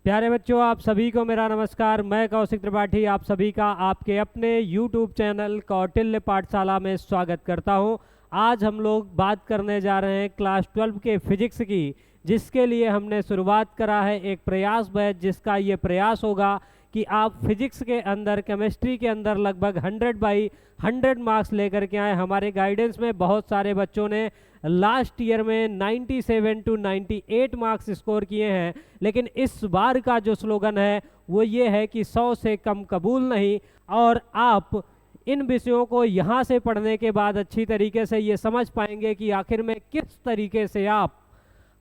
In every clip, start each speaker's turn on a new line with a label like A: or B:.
A: प्यारे बच्चों, आप सभी को मेरा नमस्कार। मैं कौशिक त्रिपाठी आप सभी का आपके अपने YouTube चैनल कौटिल्य पाठशाला में स्वागत करता हूं। आज हम लोग बात करने जा रहे हैं क्लास 12 के फिजिक्स की, जिसके लिए हमने शुरुआत करा है एक प्रयास बैच, जिसका ये प्रयास होगा कि आप फिजिक्स के अंदर, केमिस्ट्री के अंदर लगभग 100/100 मार्क्स लेकर के आए। हमारे गाइडेंस में बहुत सारे बच्चों ने लास्ट ईयर में 97 to 98 मार्क्स स्कोर किए हैं, लेकिन इस बार का जो स्लोगन है वो ये है कि 100 से कम कबूल नहीं। और आप इन विषयों को यहाँ से पढ़ने के बाद अच्छी तरीके से ये समझ पाएंगे कि आखिर में किस तरीके से आप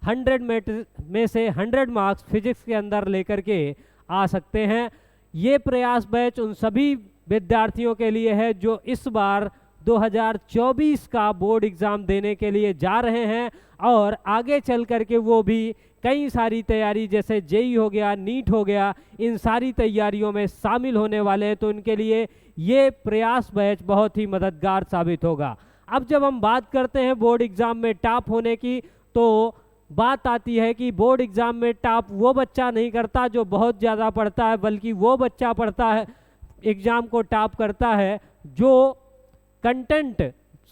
A: 100 में से 100 मार्क्स फिजिक्स के अंदर लेकर के आ सकते हैं। ये प्रयास बैच उन सभी विद्यार्थियों के लिए है जो इस बार 2024 का बोर्ड एग्ज़ाम देने के लिए जा रहे हैं और आगे चल कर के वो भी कई सारी तैयारी, जैसे जेई हो गया, नीट हो गया, इन सारी तैयारियों में शामिल होने वाले हैं। तो उनके लिए ये प्रयास बैच बहुत ही मददगार साबित होगा। अब जब हम बात करते हैं बोर्ड एग्ज़ाम में टॉप होने की, तो बात आती है कि बोर्ड एग्ज़ाम में टॉप वो बच्चा नहीं करता जो बहुत ज़्यादा पढ़ता है, बल्कि वो बच्चा पढ़ता है, एग्ज़ाम को टॉप करता है जो कंटेंट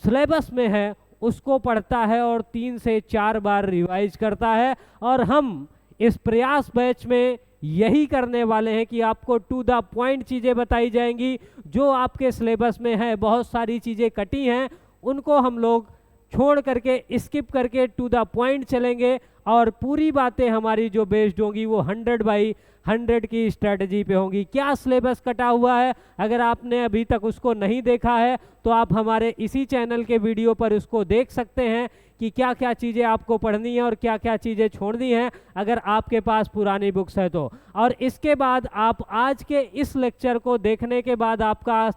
A: सिलेबस में है उसको पढ़ता है और 3 से 4 बार रिवाइज करता है। और हम इस प्रयास बैच में यही करने वाले हैं कि आपको टू द पॉइंट चीज़ें बताई जाएंगी। जो आपके सिलेबस में है, बहुत सारी चीज़ें कटी हैं, उनको हम लोग छोड़ करके, स्किप करके टू द पॉइंट चलेंगे और पूरी बातें हमारी जो बेस्ड होंगी वो 100/100 की स्ट्रेटजी पे होंगी। क्या सिलेबस कटा हुआ है, अगर आपने अभी तक उसको नहीं देखा है तो आप हमारे इसी चैनल के वीडियो पर उसको देख सकते हैं कि क्या क्या चीज़ें आपको पढ़नी है और क्या क्या चीज़ें छोड़नी है, अगर आपके पास पुरानी बुक्स है तो। और इसके बाद आप आज के इस लेक्चर को देखने के बाद आपका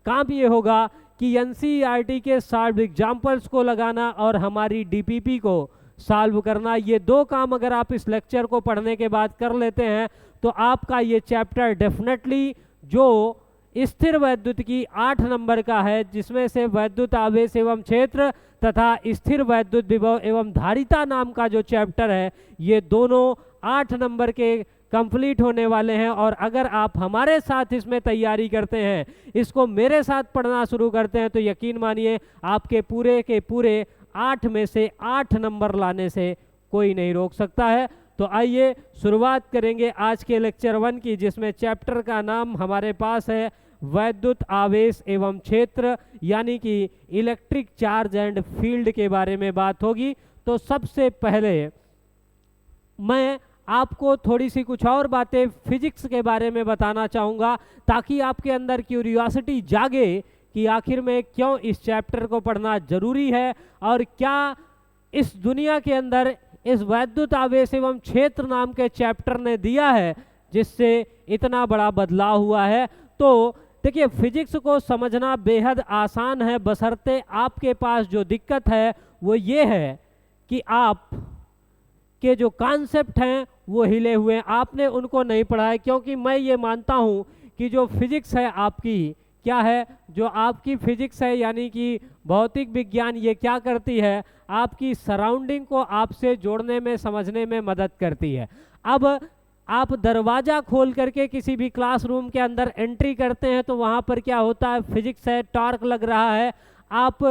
A: काम ये होगा कि एनसीईआरटी के सॉल्व एग्जाम्पल्स को लगाना और हमारी डीपीपी को सॉल्व करना। ये 2 काम अगर आप इस लेक्चर को पढ़ने के बाद कर लेते हैं तो आपका ये चैप्टर डेफिनेटली, जो स्थिर वैद्युत की 8 नंबर का है, जिसमें से वैद्युत आवेश एवं क्षेत्र तथा स्थिर वैद्युत विभव एवं धारिता नाम का जो चैप्टर है, ये दोनों 8 नंबर के कंप्लीट होने वाले हैं। और अगर आप हमारे साथ इसमें तैयारी करते हैं, इसको मेरे साथ पढ़ना शुरू करते हैं, तो यकीन मानिए आपके पूरे के पूरे 8 में से 8 नंबर लाने से कोई नहीं रोक सकता है। तो आइए शुरुआत करेंगे आज के लेक्चर 1 की, जिसमें चैप्टर का नाम हमारे पास है वैद्युत आवेश एवं क्षेत्र, यानी कि इलेक्ट्रिक चार्ज एंड फील्ड के बारे में बात होगी। तो सबसे पहले मैं आपको थोड़ी सी कुछ और बातें फिजिक्स के बारे में बताना चाहूँगा, ताकि आपके अंदर क्यूरियोसिटी जागे कि आखिर में क्यों इस चैप्टर को पढ़ना जरूरी है और क्या इस दुनिया के अंदर इस वैद्युत आवेश एवं क्षेत्र नाम के चैप्टर ने दिया है जिससे इतना बड़ा बदलाव हुआ है। तो देखिए, फिजिक्स को समझना बेहद आसान है, बशर्ते आपके पास जो दिक्कत है वो ये है कि आप के जो कॉन्सेप्ट हैं वो हिले हुए हैं, आपने उनको नहीं पढ़ा है। क्योंकि मैं ये मानता हूँ कि जो फिजिक्स है आपकी, क्या है, जो आपकी फिजिक्स है यानी कि भौतिक विज्ञान, ये क्या करती है, आपकी सराउंडिंग को आपसे जोड़ने में, समझने में मदद करती है। अब आप दरवाज़ा खोल करके किसी भी क्लासरूम के अंदर एंट्री करते हैं तो वहाँ पर क्या होता है, फिजिक्स है, टॉर्क लग रहा है। आप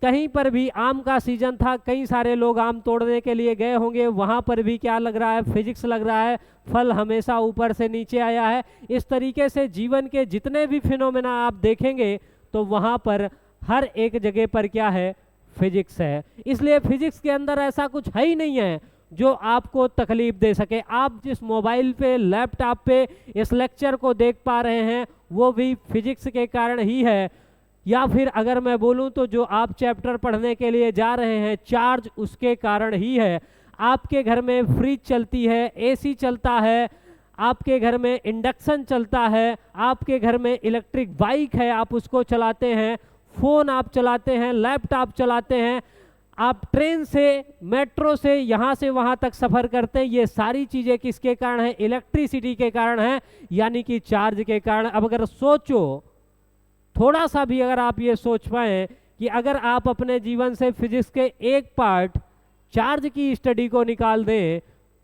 A: कहीं पर भी, आम का सीजन था, कई सारे लोग आम तोड़ने के लिए गए होंगे, वहाँ पर भी क्या लग रहा है, फिजिक्स लग रहा है, फल हमेशा ऊपर से नीचे आया है। इस तरीके से जीवन के जितने भी फिनोमेना आप देखेंगे तो वहाँ पर हर एक जगह पर क्या है, फिजिक्स है। इसलिए फिजिक्स के अंदर ऐसा कुछ है ही नहीं है जो आपको तकलीफ दे सके। आप जिस मोबाइल पे, लैपटॉप पे इस लेक्चर को देख पा रहे हैं वो भी फिजिक्स के कारण ही है। या फिर अगर मैं बोलूं तो जो आप चैप्टर पढ़ने के लिए जा रहे हैं, चार्ज उसके कारण ही है। आपके घर में फ्रिज चलती है, एसी चलता है, आपके घर में इंडक्शन चलता है, आपके घर में इलेक्ट्रिक बाइक है, आप उसको चलाते हैं, फ़ोन आप चलाते हैं, लैपटॉप चलाते हैं, आप ट्रेन से, मेट्रो से यहाँ से वहाँ तक सफ़र करते हैं। ये सारी चीज़ें किसके कारण है, इलेक्ट्रिसिटी के कारण है, यानी कि चार्ज के कारण। अब अगर सोचो, थोड़ा सा भी अगर आप ये सोच पाए कि अगर आप अपने जीवन से फिजिक्स के एक पार्ट चार्ज की स्टडी को निकाल दें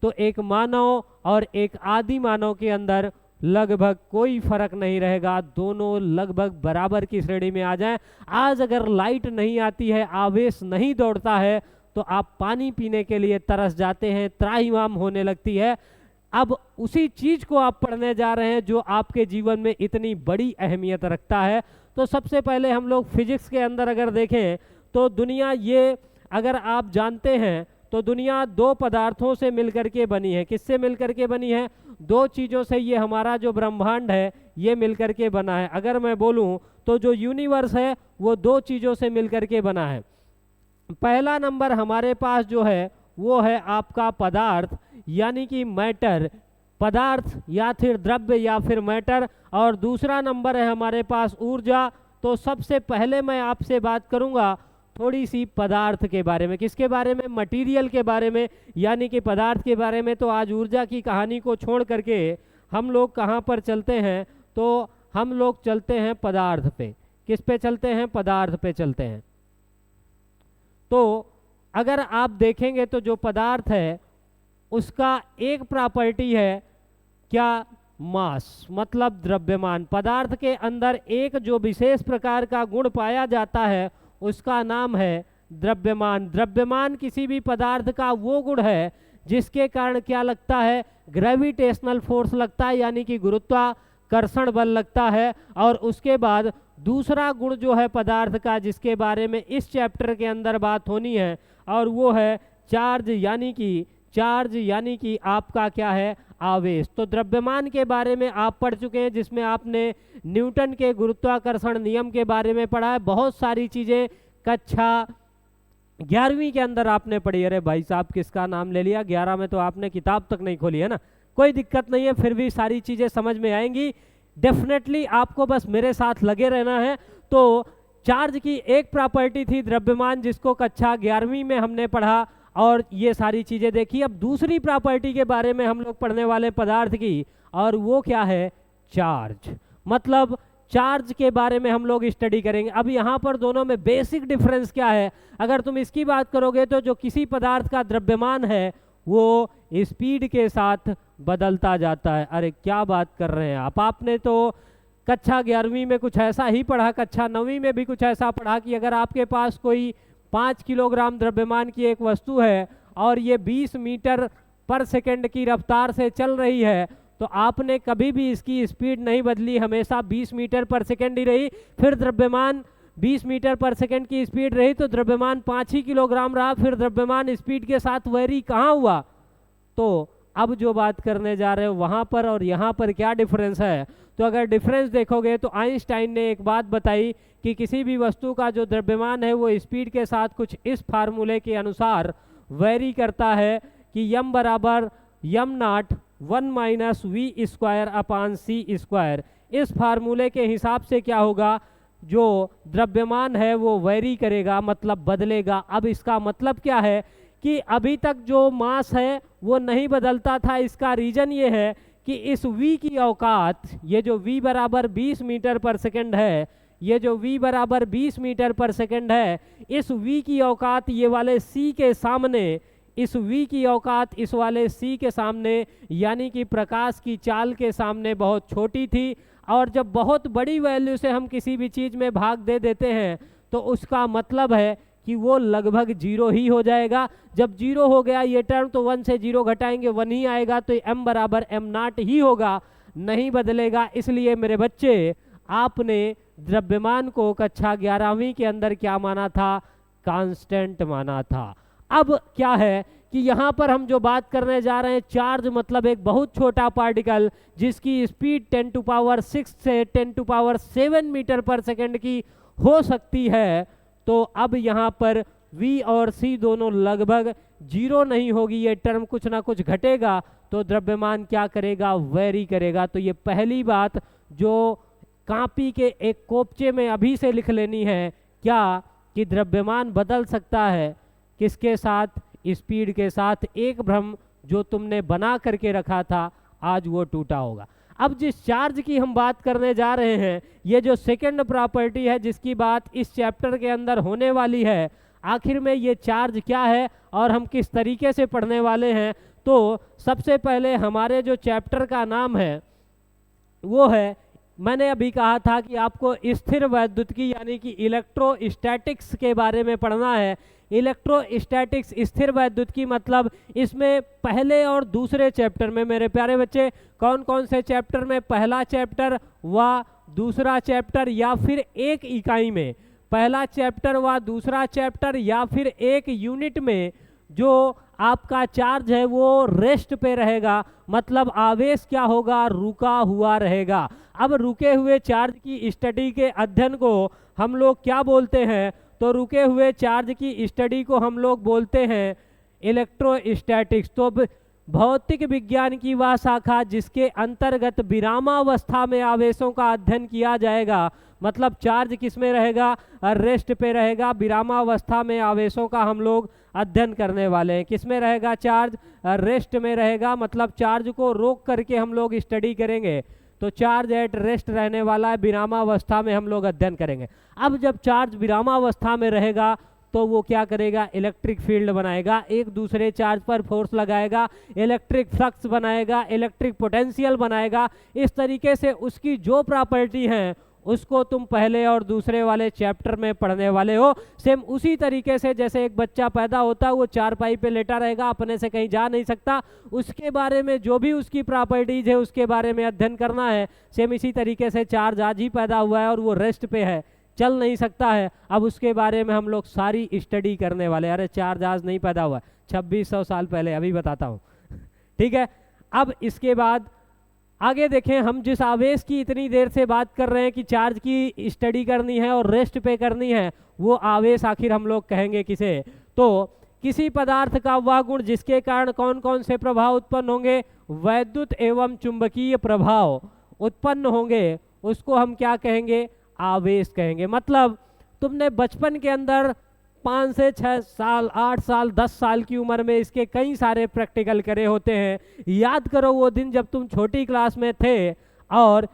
A: तो एक मानव और एक आदि मानव के अंदर लगभग कोई फर्क नहीं रहेगा, दोनों लगभग बराबर की श्रेणी में आ जाएं। आज अगर लाइट नहीं आती है, आवेश नहीं दौड़ता है, तो आप पानी पीने के लिए तरस जाते हैं, त्राहिमाम होने लगती है। अब उसी चीज को आप पढ़ने जा रहे हैं जो आपके जीवन में इतनी बड़ी अहमियत रखता है। तो सबसे पहले हम लोग फिजिक्स के अंदर अगर देखें तो दुनिया, ये अगर आप जानते हैं तो दुनिया दो पदार्थों से मिलकर के बनी है। किससे मिलकर के बनी है? दो चीज़ों से ये हमारा जो ब्रह्मांड है ये मिलकर के बना है। अगर मैं बोलूं तो जो यूनिवर्स है वो दो चीज़ों से मिलकर के बना है। पहला नंबर हमारे पास जो है वो है आपका पदार्थ, यानी कि मैटर, पदार्थ या फिर द्रव्य या फिर मैटर, और दूसरा नंबर है हमारे पास ऊर्जा। तो सबसे पहले मैं आपसे बात करूंगा थोड़ी सी पदार्थ के बारे में। किसके बारे में? मटेरियल के बारे में, यानी कि पदार्थ के बारे में। तो आज ऊर्जा की कहानी को छोड़ करके हम लोग कहाँ पर चलते हैं? तो हम लोग चलते हैं पदार्थ पे। किस पे चलते हैं? पदार्थ पे चलते हैं। तो अगर आप देखेंगे तो जो पदार्थ है उसका एक प्रॉपर्टी है क्या? मास, मतलब द्रव्यमान। पदार्थ के अंदर एक जो विशेष प्रकार का गुण पाया जाता है उसका नाम है द्रव्यमान। द्रव्यमान किसी भी पदार्थ का वो गुण है जिसके कारण क्या लगता है? ग्रेविटेशनल फोर्स लगता है, यानी कि गुरुत्वाकर्षण बल लगता है। और उसके बाद दूसरा गुण जो है पदार्थ का, जिसके बारे में इस चैप्टर के अंदर बात होनी है, और वो है चार्ज, यानी कि आपका क्या है? आवेश। तो द्रव्यमान के बारे में आप पढ़ चुके हैं, जिसमें आपने न्यूटन के गुरुत्वाकर्षण नियम के बारे में पढ़ा है। बहुत सारी चीजें कक्षा 11वीं के अंदर आपने पढ़ी। अरे भाई साहब, किसका नाम ले लिया? 11 में तो आपने किताब तक नहीं खोली है ना। कोई दिक्कत नहीं है, फिर भी सारी चीजें समझ में आएंगी। डेफिनेटली आपको बस मेरे साथ लगे रहना है। तो चार्ज की एक प्रॉपर्टी थी द्रव्यमान, जिसको कक्षा 11वीं में हमने पढ़ा और ये सारी चीजें देखी। अब दूसरी प्रॉपर्टी के बारे में हम लोग पढ़ने वाले पदार्थ की, और वो क्या है? चार्ज। मतलब चार्ज के बारे में हम लोग स्टडी करेंगे। अब यहाँ पर दोनों में बेसिक डिफरेंस क्या है? अगर तुम इसकी बात करोगे तो जो किसी पदार्थ का द्रव्यमान है वो स्पीड के साथ बदलता जाता है। अरे क्या बात कर रहे हैं आप? आपने तो कक्षा 11वीं में कुछ ऐसा ही पढ़ा, कक्षा 9वीं में भी कुछ ऐसा पढ़ा कि अगर आपके पास कोई 5 किलोग्राम द्रव्यमान की एक वस्तु है और ये 20 मीटर पर सेकंड की रफ्तार से चल रही है, तो आपने कभी भी इसकी स्पीड नहीं बदली, हमेशा 20 मीटर पर सेकंड ही रही। फिर द्रव्यमान 20 मीटर पर सेकंड की स्पीड रही तो द्रव्यमान 5 ही किलोग्राम रहा। फिर द्रव्यमान स्पीड के साथ वेरी कहाँ हुआ? तो अब जो बात करने जा रहे हो वहाँ पर और यहाँ पर क्या डिफरेंस है? तो अगर डिफरेंस देखोगे तो आइंस्टाइन ने एक बात बताई कि किसी भी वस्तु का जो द्रव्यमान है वो स्पीड के साथ कुछ इस फार्मूले के अनुसार वेरी करता है कि m बराबर m0 1 - v²/c²। इस फार्मूले के हिसाब से क्या होगा? जो द्रव्यमान है वो वेरी करेगा, मतलब बदलेगा। अब इसका मतलब क्या है कि अभी तक जो मास है वो नहीं बदलता था। इसका रीजन ये है कि इस v की औकात, ये जो v बराबर 20 मीटर पर सेकंड है, ये जो v बराबर 20 मीटर पर सेकंड है, इस v की औकात ये वाले c के सामने, इस v की औकात इस वाले c के सामने, यानी कि प्रकाश की चाल के सामने बहुत छोटी थी। और जब बहुत बड़ी वैल्यू से हम किसी भी चीज़ में भाग दे देते हैं तो उसका मतलब है कि वो लगभग 0 ही हो जाएगा। जब 0 हो गया ये टर्म तो 1 से 0 घटाएंगे 1 ही आएगा, तो m बराबर m0 ही होगा, नहीं बदलेगा। इसलिए मेरे बच्चे, आपने द्रव्यमान को कक्षा 11वीं के अंदर क्या माना था? कांस्टेंट माना था। अब क्या है कि यहाँ पर हम जो बात करने जा रहे हैं, चार्ज मतलब एक बहुत छोटा पार्टिकल जिसकी स्पीड 10⁶ से 10⁷ मीटर पर सेकंड की हो सकती है। तो अब यहाँ पर v और c दोनों लगभग 0 नहीं होगी, ये टर्म कुछ ना कुछ घटेगा, तो द्रव्यमान क्या करेगा? वेरी करेगा। तो ये पहली बात जो कॉपी के एक कोपचे में अभी से लिख लेनी है, क्या कि द्रव्यमान बदल सकता है। किसके साथ? स्पीड के साथ। एक भ्रम जो तुमने बना करके रखा था आज वो टूटा होगा। अब जिस चार्ज की हम बात करने जा रहे हैं, ये जो सेकंड प्रॉपर्टी है जिसकी बात इस चैप्टर के अंदर होने वाली है, आखिर में ये चार्ज क्या है और हम किस तरीके से पढ़ने वाले हैं, तो सबसे पहले हमारे जो चैप्टर का नाम है वो है, मैंने अभी कहा था कि आपको स्थिर वैद्युतिकी यानी कि इलेक्ट्रोस्टैटिक्स के बारे में पढ़ना है। इलेक्ट्रोस्टैटिक्स स्थिर वैद्युतिकी मतलब इसमें पहले और दूसरे चैप्टर में मेरे प्यारे बच्चे कौन कौन से चैप्टर में, पहला चैप्टर व दूसरा चैप्टर या फिर एक इकाई में, पहला चैप्टर व दूसरा चैप्टर या फिर एक यूनिट में जो आपका चार्ज है वो रेस्ट पे रहेगा, मतलब आवेश क्या होगा, रुका हुआ रहेगा। अब रुके हुए चार्ज की स्टडी के अध्ययन को हम लोग क्या बोलते हैं, तो रुके हुए चार्ज की स्टडी को हम लोग बोलते हैं इलेक्ट्रोस्टैटिक्स। तो भौतिक विज्ञान की वह शाखा जिसके अंतर्गत विरामावस्था में आवेशों का अध्ययन किया जाएगा, मतलब चार्ज किस में रहेगा, रेस्ट पे रहेगा। विरामावस्था में आवेशों का हम लोग अध्ययन करने वाले हैं। किस में रहेगा चार्ज, रेस्ट में रहेगा, मतलब चार्ज को रोक करके हम लोग स्टडी करेंगे। तो चार्ज एट रेस्ट रहने वाला है, विरामावस्था में हम लोग अध्ययन करेंगे। अब जब चार्ज विरामावस्था में रहेगा तो वो क्या करेगा, इलेक्ट्रिक फील्ड बनाएगा, एक दूसरे चार्ज पर फोर्स लगाएगा, इलेक्ट्रिक फ्लक्स बनाएगा, इलेक्ट्रिक पोटेंशियल बनाएगा। इस तरीके से उसकी जो प्रॉपर्टी है उसको तुम पहले और दूसरे वाले चैप्टर में पढ़ने वाले हो। सेम उसी तरीके से जैसे एक बच्चा पैदा होता है वो चारपाई पे लेटा रहेगा, अपने से कहीं जा नहीं सकता, उसके बारे में जो भी उसकी प्रॉपर्टीज है उसके बारे में अध्ययन करना है। सेम इसी तरीके से चार्ज आज ही पैदा हुआ है और वो रेस्ट पे है, चल नहीं सकता है, अब उसके बारे में हम लोग सारी स्टडी करने वाले। अरे चार्ज आज नहीं पैदा हुआ, 2600 साल पहले, अभी बताता हूँ। ठीक है, अब इसके बाद आगे देखें, हम जिस आवेश की इतनी देर से बात कर रहे हैं कि चार्ज की स्टडी करनी है और रेस्ट पे करनी है, वो आवेश आखिर हम लोग कहेंगे किसे, तो किसी पदार्थ का वह गुण जिसके कारण कौन कौन से प्रभाव उत्पन्न होंगे, वैद्युत एवं चुंबकीय प्रभाव उत्पन्न होंगे, उसको हम क्या कहेंगे, आवेश कहेंगे। मतलब तुमने बचपन के अंदर 5 से 6 साल, 8 साल, 10 साल की उम्र में इसके कई सारे प्रैक्टिकल करे होते हैं। याद करो वो दिन जब तुम छोटी क्लास में थे और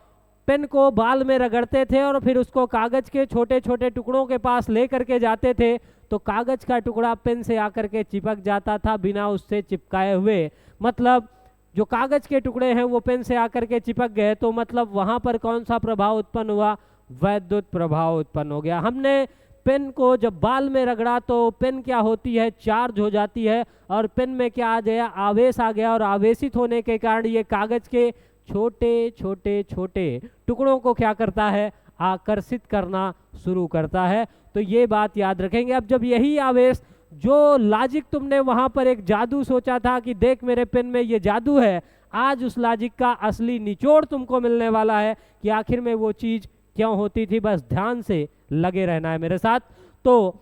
A: पेन को बाल में रगड़ते थे और फिर उसको कागज के छोटे छोटे टुकड़ों के पास ले करके जाते थे, तो कागज का टुकड़ा पेन से आकर के चिपक जाता था बिना उससे चिपकाए हुए। मतलब जो कागज के टुकड़े हैं वो पेन से आकर के चिपक गए, तो मतलब वहां पर कौन सा प्रभाव उत्पन्न हुआ, वैद्युत प्रभाव उत्पन्न हो गया। हमने पेन को जब बाल में रगड़ा तो पेन क्या होती है, चार्ज हो जाती है और पेन में क्या आ गया, आवेश आ गया, और आवेशित होने के कारण ये कागज के छोटे छोटे छोटे टुकड़ों को क्या करता है, आकर्षित करना शुरू करता है। तो ये बात याद रखेंगे। अब जब यही आवेश, जो लॉजिक तुमने वहां पर एक जादू सोचा था कि देख मेरे पेन में ये जादू है, आज उस लॉजिक का असली निचोड़ तुमको मिलने वाला है कि आखिर में वो चीज क्यों होती थी। बस ध्यान से लगे रहना है मेरे साथ। तो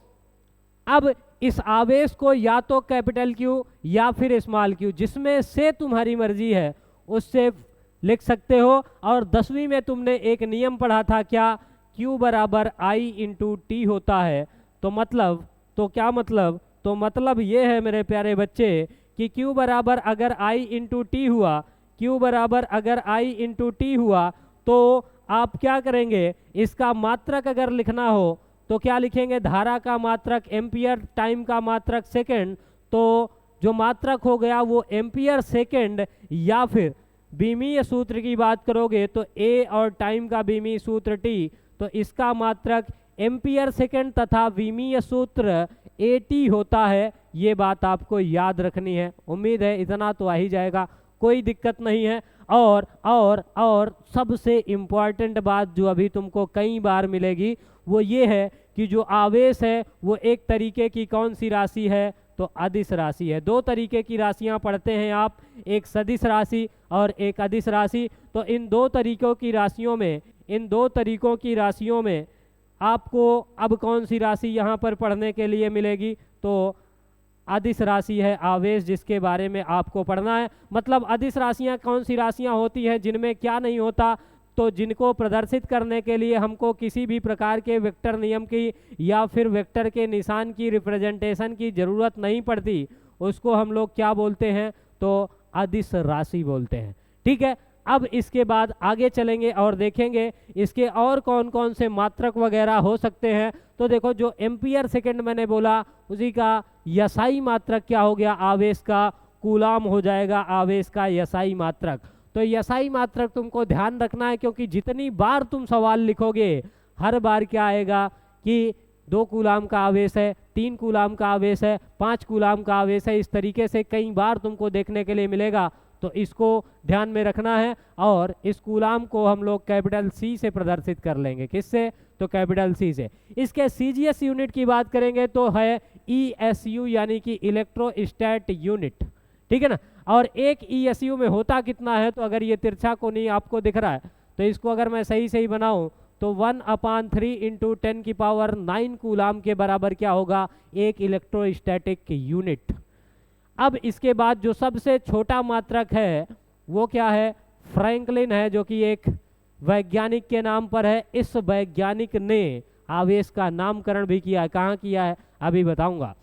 A: अब इस आवेश को या तो कैपिटल क्यू या फिर स्मॉल क्यू, जिसमें से तुम्हारी मर्जी है उससे लिख सकते हो। और 10वीं में तुमने एक नियम पढ़ा था, क्या, Q बराबर I इंटू टी होता है। तो मतलब, तो क्या मतलब, तो मतलब ये है मेरे प्यारे बच्चे कि Q बराबर अगर I इंटू टी हुआ, Q बराबर अगर I इंटू टी हुआ, तो आप क्या करेंगे, इसका मात्रक अगर लिखना हो तो क्या लिखेंगे, धारा का मात्रक एम्पियर, टाइम का मात्रक सेकंड। तो जो मात्रक हो गया वो एम्पियर सेकंड, या फिर बीमीय सूत्र की बात करोगे तो ए और टाइम का बीमीय सूत्र टी, तो इसका मात्रक एम्पियर सेकंड तथा बीमीय सूत्र एटी होता है। ये बात आपको याद रखनी है। उम्मीद है इतना तो आ ही जाएगा, कोई दिक्कत नहीं है। और सबसे इम्पॉर्टेंट बात जो अभी तुमको कई बार मिलेगी वो ये है कि जो आवेश है वो एक तरीके की कौन सी राशि है, तो अदिश राशि है। दो तरीके की राशियां पढ़ते हैं आप, एक सदिश राशि और एक अदिश राशि। तो इन दो तरीकों की राशियों में आपको अब कौन सी राशि यहाँ पर पढ़ने के लिए मिलेगी, तो अदिश राशि है आवेश, जिसके बारे में आपको पढ़ना है। मतलब अदिश राशियाँ कौन सी राशियाँ होती हैं जिनमें क्या नहीं होता, तो जिनको प्रदर्शित करने के लिए हमको किसी भी प्रकार के वेक्टर नियम की या फिर वेक्टर के निशान की रिप्रेजेंटेशन की ज़रूरत नहीं पड़ती, उसको हम लोग क्या बोलते हैं, तो अदिश राशि बोलते हैं। ठीक है, अब इसके बाद आगे चलेंगे और देखेंगे इसके और कौन कौन से मात्रक वगैरह हो सकते हैं। तो देखो, जो एम्पियर सेकंड मैंने बोला उसी का यसाई मात्रक क्या हो गया आवेश का, कूलाम हो जाएगा आवेश का SI मात्रक। तो SI मात्रक तुमको ध्यान रखना है, क्योंकि जितनी बार तुम सवाल लिखोगे हर बार क्या आएगा कि 2 कूलाम का आवेश है, 3 कूलाम का आवेश है, 5 कूलाम का आवेश है, इस तरीके से कई बार तुमको देखने के लिए मिलेगा। तो इसको ध्यान में रखना है। और इस कूलाम को हम लोग कैपिटल C से प्रदर्शित कर लेंगे। किससे? तो कैपिटल C से। इसके CGS यूनिट की बात करेंगे तो है ESU यानी कि इलेक्ट्रोस्टैट यूनिट, ठीक है ना। और एक ESU में होता कितना है, तो अगर ये तिरछा कोनी आपको दिख रहा है तो इसको अगर मैं सही सही बनाऊं तो 1/3 इंटू 10⁹ कूलाम के बराबर क्या होगा, एक इलेक्ट्रोस्टैटिक यूनिट। अब इसके बाद जो सबसे छोटा मात्रक है वो क्या है, फ्रैंकलिन है, जो कि एक वैज्ञानिक के नाम पर है। इस वैज्ञानिक ने आवेश का नामकरण भी किया है। कहाँ किया है अभी बताऊंगा।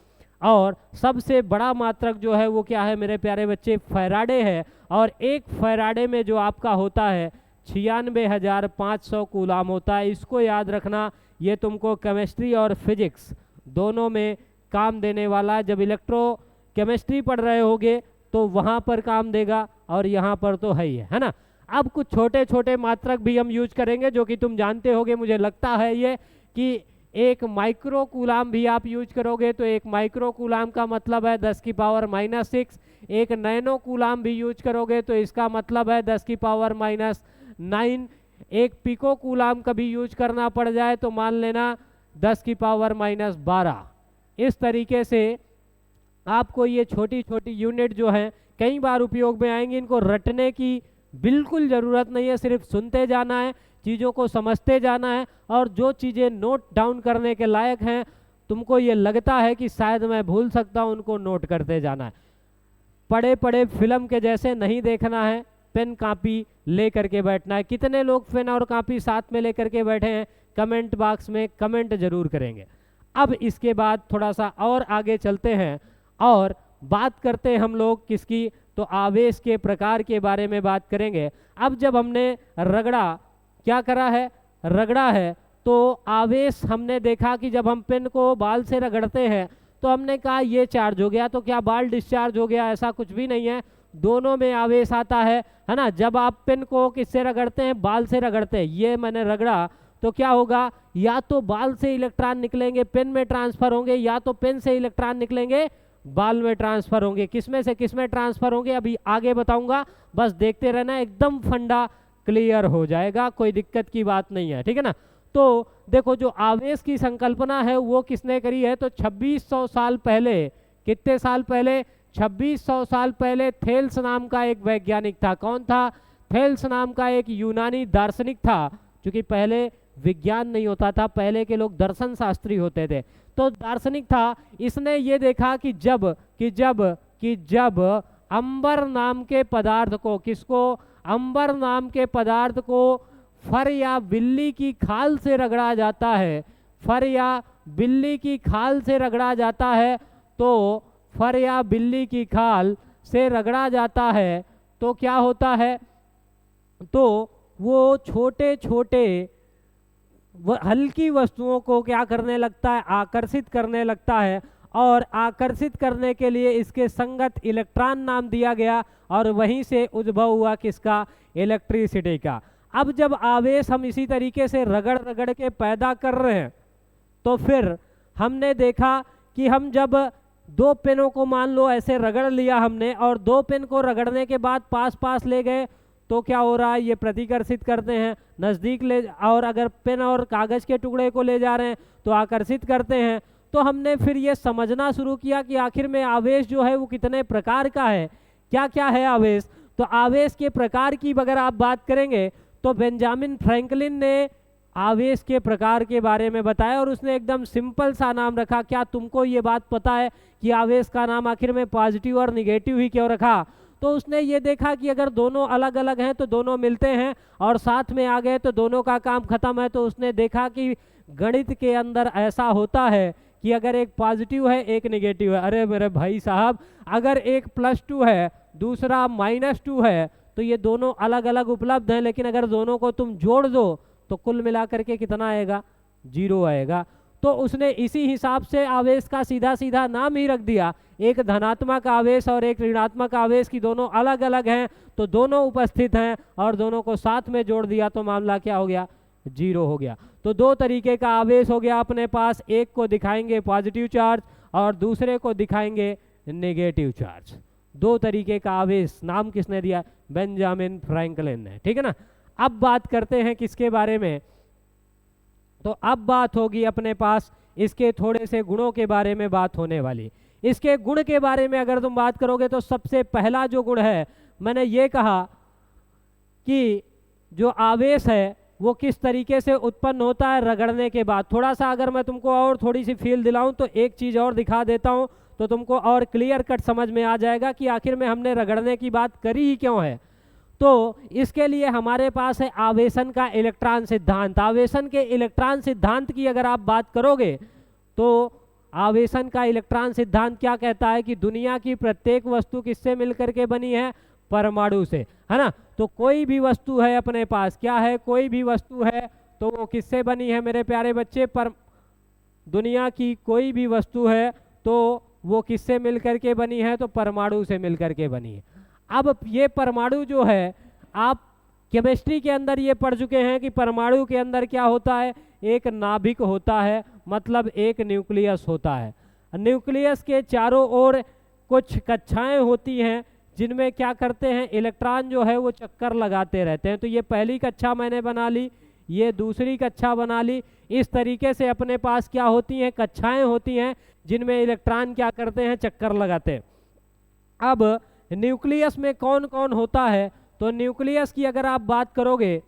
A: और सबसे बड़ा मात्रक जो है वो क्या है मेरे प्यारे बच्चे, फैराडे है। और एक फैराडे में जो आपका होता है 96,500 कूलाम होता है। इसको याद रखना, ये तुमको केमिस्ट्री और फिजिक्स दोनों में काम देने वाला। जब इलेक्ट्रो केमिस्ट्री पढ़ रहे होगे तो वहाँ पर काम देगा, और यहाँ पर तो है ही है ना। अब कुछ छोटे छोटे मात्रक भी हम यूज करेंगे जो कि तुम जानते होगे, मुझे लगता है ये कि एक माइक्रो कूलाम भी आप यूज करोगे। तो एक माइक्रो कूलाम का मतलब है 10⁻⁻⁶। एक नैनो कूलाम भी यूज करोगे तो इसका मतलब है 10⁻⁹। एक पिको कूलाम का भी यूज करना पड़ जाए तो मान लेना 10⁻⁻12। इस तरीके से आपको ये छोटी छोटी यूनिट जो है कई बार उपयोग में आएंगी। इनको रटने की बिल्कुल ज़रूरत नहीं है, सिर्फ सुनते जाना है, चीज़ों को समझते जाना है। और जो चीज़ें नोट डाउन करने के लायक हैं, तुमको ये लगता है कि शायद मैं भूल सकता हूँ, उनको नोट करते जाना है। पढ़े पढ़े फिल्म के जैसे नहीं देखना है, पेन कापी ले करके बैठना है। कितने लोग पेन और कापी साथ में लेकर के बैठे हैं, कमेंट बॉक्स में कमेंट जरूर करेंगे। अब इसके बाद थोड़ा सा और आगे चलते हैं और बात करते हैं हम लोग किसकी, तो आवेश के प्रकार के बारे में बात करेंगे। अब जब हमने रगड़ा, क्या करा है, रगड़ा है, तो आवेश हमने देखा कि जब हम पेन को बाल से रगड़ते हैं तो हमने कहा ये चार्ज हो गया, तो क्या बाल डिस्चार्ज हो गया, ऐसा कुछ भी नहीं है। दोनों में आवेश आता है ना। जब आप पेन को किससे रगड़ते हैं, बाल से रगड़ते हैं। ये मैंने रगड़ा तो क्या होगा, या तो बाल से इलेक्ट्रॉन निकलेंगे पेन में ट्रांसफर होंगे, या तो पेन से इलेक्ट्रॉन निकलेंगे बाल में ट्रांसफर होंगे। किसमें से किसमें ट्रांसफर होंगे अभी आगे बताऊंगा, बस देखते रहना, एकदम फंडा क्लियर हो जाएगा, कोई दिक्कत की बात नहीं है, ठीक है ना। तो देखो जो आवेश की संकल्पना है वो किसने करी है, तो 2600 साल पहले, कितने साल पहले, 2600 साल पहले थेल्स नाम का एक वैज्ञानिक था। कौन था, थेल्स नाम का एक यूनानी दार्शनिक था। क्योंकि पहले विज्ञान नहीं होता था, पहले के लोग दर्शन शास्त्री होते थे, तो दार्शनिक था। इसने ये देखा कि जब अंबर नाम के पदार्थ को, किसको, अंबर नाम के पदार्थ को फर या बिल्ली की खाल से रगड़ा जाता है, फर या बिल्ली की खाल से रगड़ा जाता है, तो फर या बिल्ली की खाल से रगड़ा जाता है तो क्या होता है, तो वो छोटे छोटे हल्की वस्तुओं को क्या करने लगता है, आकर्षित करने लगता है। और आकर्षित करने के लिए इसके संगत इलेक्ट्रॉन नाम दिया गया, और वहीं से उद्भव हुआ किसका, इलेक्ट्रिसिटी का। अब जब आवेश हम इसी तरीके से रगड़ रगड़ के पैदा कर रहे हैं, तो फिर हमने देखा कि हम जब 2 पेनों को मान लो ऐसे रगड़ लिया हमने, और 2 पेन को रगड़ने के बाद पास पास ले गए, तो क्या हो रहा है, ये प्रतिकर्षित करते हैं, नज़दीक ले, और अगर पेन और कागज़ के टुकड़े को ले जा रहे हैं तो आकर्षित करते हैं। तो हमने फिर ये समझना शुरू किया कि आखिर में आवेश जो है वो कितने प्रकार का है, क्या क्या है आवेश। तो आवेश के प्रकार की अगर आप बात करेंगे तो बेंजामिन फ्रैंकलिन ने आवेश के प्रकार के बारे में बताया, और उसने एकदम सिंपल सा नाम रखा। क्या तुमको ये बात पता है कि आवेश का नाम आखिर में पॉजिटिव और निगेटिव ही क्यों रखा? तो उसने ये देखा कि अगर दोनों अलग अलग हैं तो दोनों मिलते हैं, और साथ में आ गए तो दोनों का काम खत्म है। तो उसने देखा कि गणित के अंदर ऐसा होता है कि अगर एक पॉजिटिव है एक निगेटिव है, अरे मेरे भाई साहब, अगर एक +2 है दूसरा -2 है, तो ये दोनों अलग अलग उपलब्ध हैं, लेकिन अगर दोनों को तुम जोड़ दो तो कुल मिलाकर के कितना आएगा, 0 आएगा। तो उसने इसी हिसाब से आवेश का सीधा सीधा नाम ही रख दिया। एक धनात्मक आवेश और एक ऋणात्मक आवेश की दोनों अलग अलग हैं, तो दोनों उपस्थित हैं और दोनों को साथ में जोड़ दिया तो मामला क्या हो गया, 0 हो गया। तो दो तरीके का आवेश हो गया अपने पास, एक को दिखाएंगे पॉजिटिव चार्ज और दूसरे को दिखाएंगे नेगेटिव चार्ज। दो तरीके का आवेश, नाम किसने दिया, बेंजामिन फ्रैंकलिन ने, ठीक है ना। अब बात करते हैं किसके बारे में, तो अब बात होगी अपने पास इसके थोड़े से गुणों के बारे में बात होने वाली। इसके गुण के बारे में अगर तुम बात करोगे तो सबसे पहला जो गुण है, मैंने ये कहा कि जो आवेश है वो किस तरीके से उत्पन्न होता है रगड़ने के बाद। थोड़ा सा अगर मैं तुमको और थोड़ी सी फील दिलाऊं तो एक चीज़ और दिखा देता हूं, तो तुमको और क्लियर कट समझ में आ जाएगा कि आखिर में हमने रगड़ने की बात करी ही क्यों है। तो इसके लिए हमारे पास है आवेशन का इलेक्ट्रॉन सिद्धांत। आवेशन के इलेक्ट्रॉन सिद्धांत की अगर आप बात करोगे तो आवेशन का इलेक्ट्रॉन सिद्धांत क्या कहता है कि दुनिया की प्रत्येक वस्तु किससे मिलकर के बनी है, परमाणु से, है ना। तो कोई भी वस्तु है अपने पास, क्या है, कोई भी वस्तु है तो वो किससे बनी है मेरे प्यारे बच्चे, दुनिया की कोई भी वस्तु है तो वो किससे मिलकर के बनी है, तो परमाणु से मिलकर के बनी है। अब ये परमाणु जो है, आप केमिस्ट्री के अंदर ये पढ़ चुके हैं कि परमाणु के अंदर क्या होता है, एक नाभिक होता है, मतलब एक न्यूक्लियस होता है। न्यूक्लियस के चारों ओर कुछ कक्षाएं होती हैं जिनमें क्या करते हैं, इलेक्ट्रॉन जो है वो चक्कर लगाते रहते हैं। तो ये पहली कक्षा मैंने बना ली, ये दूसरी कक्षा बना ली। इस तरीके से अपने पास क्या होती हैं, कक्षाएं होती हैं जिनमें इलेक्ट्रॉन क्या करते हैं, चक्कर लगाते हैं। अब न्यूक्लियस में कौन कौन होता है, तो न्यूक्लियस की अगर आप बात करोगे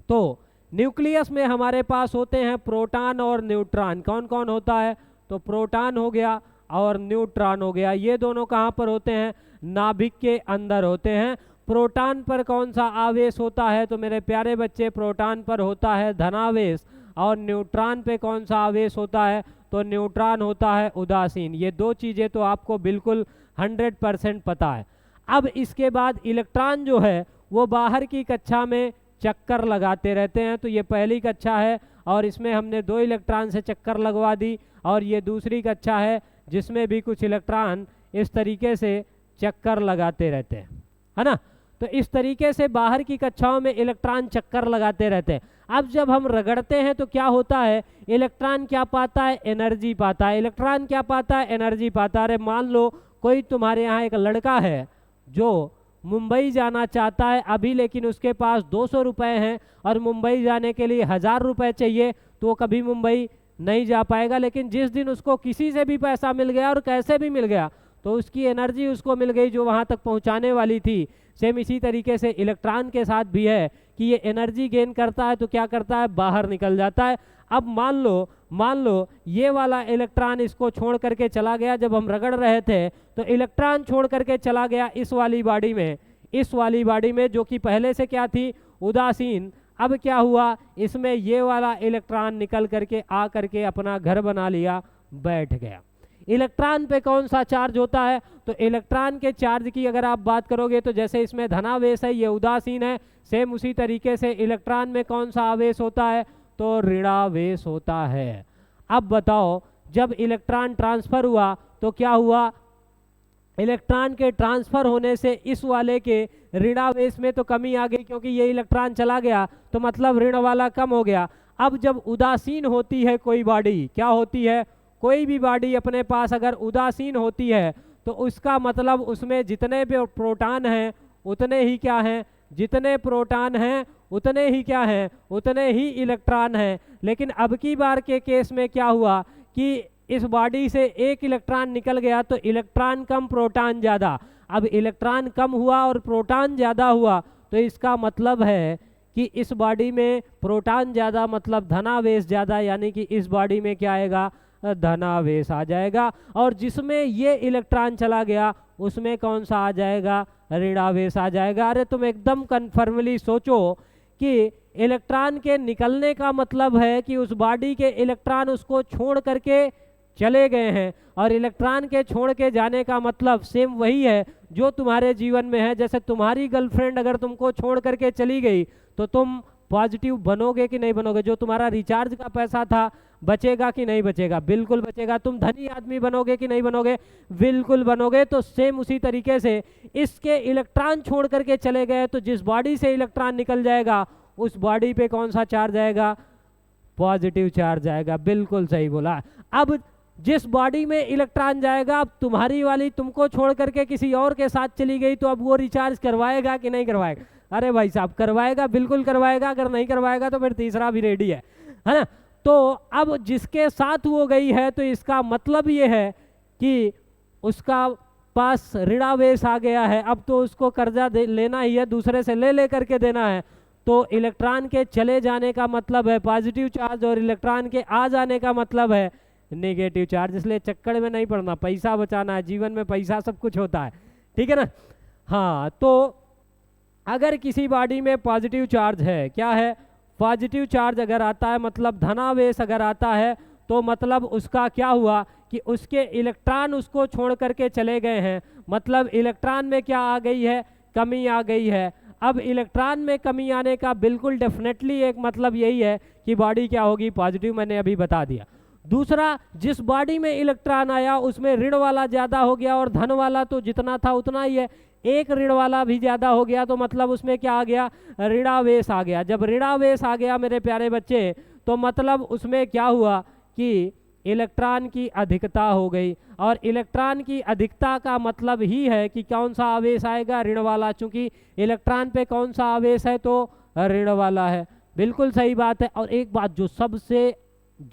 A: तो न्यूक्लियस में हमारे पास होते हैं प्रोटॉन और न्यूट्रॉन। कौन कौन होता है, तो प्रोटॉन हो गया और न्यूट्रॉन हो गया। ये दोनों कहाँ पर होते हैं, नाभिक के अंदर होते हैं। प्रोटॉन पर कौन सा आवेश होता है, तो मेरे प्यारे बच्चे प्रोटॉन पर होता है धनावेश, और न्यूट्रॉन पे कौन सा आवेश होता है, तो न्यूट्रॉन होता है उदासीन। ये दो चीज़ें तो आपको बिल्कुल 100% पता है। अब इसके बाद इलेक्ट्रॉन जो है वो बाहर की कक्षा में चक्कर लगाते रहते हैं। तो ये पहली कक्षा है और इसमें हमने 2 इलेक्ट्रॉन से चक्कर लगवा दी, और ये दूसरी कक्षा है जिसमें भी कुछ इलेक्ट्रॉन इस तरीके से चक्कर लगाते रहते हैं, है ना। तो इस तरीके से बाहर की कक्षाओं में इलेक्ट्रॉन चक्कर लगाते रहते हैं। अब जब हम रगड़ते हैं तो क्या होता है, इलेक्ट्रॉन क्या पाता है, एनर्जी पाता है। इलेक्ट्रॉन क्या पाता है, एनर्जी पाता है। अरे मान लो कोई तुम्हारे यहाँ एक लड़का है जो मुंबई जाना चाहता है अभी, लेकिन उसके पास 200 रुपये हैं और मुंबई जाने के लिए 1000 रुपये चाहिए, तो वो कभी मुंबई नहीं जा पाएगा। लेकिन जिस दिन उसको किसी से भी पैसा मिल गया और कैसे भी मिल गया, तो उसकी एनर्जी उसको मिल गई जो वहाँ तक पहुँचाने वाली थी। सेम इसी तरीके से इलेक्ट्रॉन के साथ भी है कि ये एनर्जी गेन करता है तो क्या करता है, बाहर निकल जाता है। अब मान लो ये वाला इलेक्ट्रॉन इसको छोड़ करके चला गया। जब हम रगड़ रहे थे तो इलेक्ट्रॉन छोड़ करके चला गया इस वाली बॉडी में जो कि पहले से क्या थी, उदासीन। अब क्या हुआ, इसमें ये वाला इलेक्ट्रॉन निकल करके आ करके अपना घर बना लिया, बैठ गया। इलेक्ट्रॉन पे कौन सा चार्ज होता है, तो इलेक्ट्रॉन के चार्ज की अगर आप बात करोगे तो जैसे इसमें धनावेश है, ये उदासीन है, सेम उसी तरीके से इलेक्ट्रॉन में कौन सा आवेश होता है, तो ऋणावेश होता है। अब बताओ, जब इलेक्ट्रॉन ट्रांसफर हुआ तो क्या हुआ, इलेक्ट्रॉन के ट्रांसफर होने से इस वाले के ऋणावेश में तो कमी आ गई, क्योंकि ये इलेक्ट्रॉन चला गया तो मतलब ऋण वाला कम हो गया। अब जब उदासीन होती है कोई बॉडी, क्या होती है, कोई भी बॉडी अपने पास अगर उदासीन होती है तो उसका मतलब उसमें जितने भी प्रोटॉन हैं उतने ही क्या हैं, जितने प्रोटॉन हैं उतने ही क्या हैं, उतने ही इलेक्ट्रॉन हैं। लेकिन अब की बार के केस में क्या हुआ कि इस बॉडी से एक इलेक्ट्रॉन निकल गया तो इलेक्ट्रॉन कम प्रोटॉन ज़्यादा। अब इलेक्ट्रॉन कम हुआ और प्रोटॉन ज़्यादा हुआ, तो इसका मतलब है कि इस बॉडी में प्रोटॉन ज़्यादा मतलब धनावेश ज़्यादा, यानी कि इस बॉडी में क्या आएगा, धनावेश आ जाएगा। और जिसमें ये इलेक्ट्रॉन चला गया उसमें कौन सा आ जाएगा, ऋणावेश आ जाएगा। अरे तुम एकदम कन्फर्मली सोचो कि इलेक्ट्रॉन के निकलने का मतलब है कि उस बॉडी के इलेक्ट्रॉन उसको छोड़ करके चले गए हैं, और इलेक्ट्रॉन के छोड़ के जाने का मतलब सेम वही है जो तुम्हारे जीवन में है। जैसे तुम्हारी गर्लफ्रेंड अगर तुमको छोड़ करके चली गई तो तुम पॉजिटिव बनोगे कि नहीं बनोगे? जो तुम्हारा रिचार्ज का पैसा था बचेगा कि नहीं बचेगा? बिल्कुल बचेगा। तुम धनी आदमी बनोगे कि नहीं बनोगे? बिल्कुल बनोगे। तो सेम उसी तरीके से इसके इलेक्ट्रॉन छोड़ करके चले गए तो जिस बॉडी से इलेक्ट्रॉन निकल जाएगा उस बॉडी पे कौन सा चार्ज आएगा? पॉजिटिव चार्ज आएगा। बिल्कुल सही बोला। अब जिस बॉडी में इलेक्ट्रॉन जाएगा, अब तुम्हारी वाली तुमको छोड़ करके किसी और के साथ चली गई तो अब वो रिचार्ज करवाएगा कि नहीं करवाएगा? अरे भाई साहब करवाएगा, बिल्कुल करवाएगा। अगर नहीं करवाएगा तो फिर तीसरा भी रेडी है ना? तो अब जिसके साथ वो गई है तो इसका मतलब ये है कि उसका पास ऋणावेश आ गया है। अब तो उसको कर्जा लेना ही है, दूसरे से ले करके देना है। तो इलेक्ट्रॉन के चले जाने का मतलब है पॉजिटिव चार्ज और इलेक्ट्रॉन के आ जाने का मतलब है नेगेटिव चार्ज। इसलिए चक्कर में नहीं पड़ना, पैसा बचाना है। जीवन में पैसा सब कुछ होता है, ठीक है ना? हाँ, तो अगर किसी बॉडी में पॉजिटिव चार्ज है, क्या है? पॉजिटिव चार्ज अगर आता है मतलब धनावेश अगर आता है तो मतलब उसका क्या हुआ कि उसके इलेक्ट्रॉन उसको छोड़ करके चले गए हैं। मतलब इलेक्ट्रॉन में क्या आ गई है? कमी आ गई है। अब इलेक्ट्रॉन में कमी आने का बिल्कुल डेफिनेटली एक मतलब यही है कि बॉडी क्या होगी? पॉजिटिव। मैंने अभी बता दिया। दूसरा, जिस बॉडी में इलेक्ट्रॉन आया उसमें ऋण वाला ज़्यादा हो गया और धन वाला तो जितना था उतना ही है। एक ऋण वाला भी ज़्यादा हो गया तो मतलब उसमें क्या आ गया? ऋणावेश आ गया। जब ऋणावेश आ गया मेरे प्यारे बच्चे तो मतलब उसमें क्या हुआ कि इलेक्ट्रॉन की अधिकता हो गई। और इलेक्ट्रॉन की अधिकता का मतलब ही है कि कौन सा आवेश आएगा? ऋण वाला। चूंकि इलेक्ट्रॉन पे कौन सा आवेश है? तो ऋण वाला है। बिल्कुल सही बात है। और एक बात जो सबसे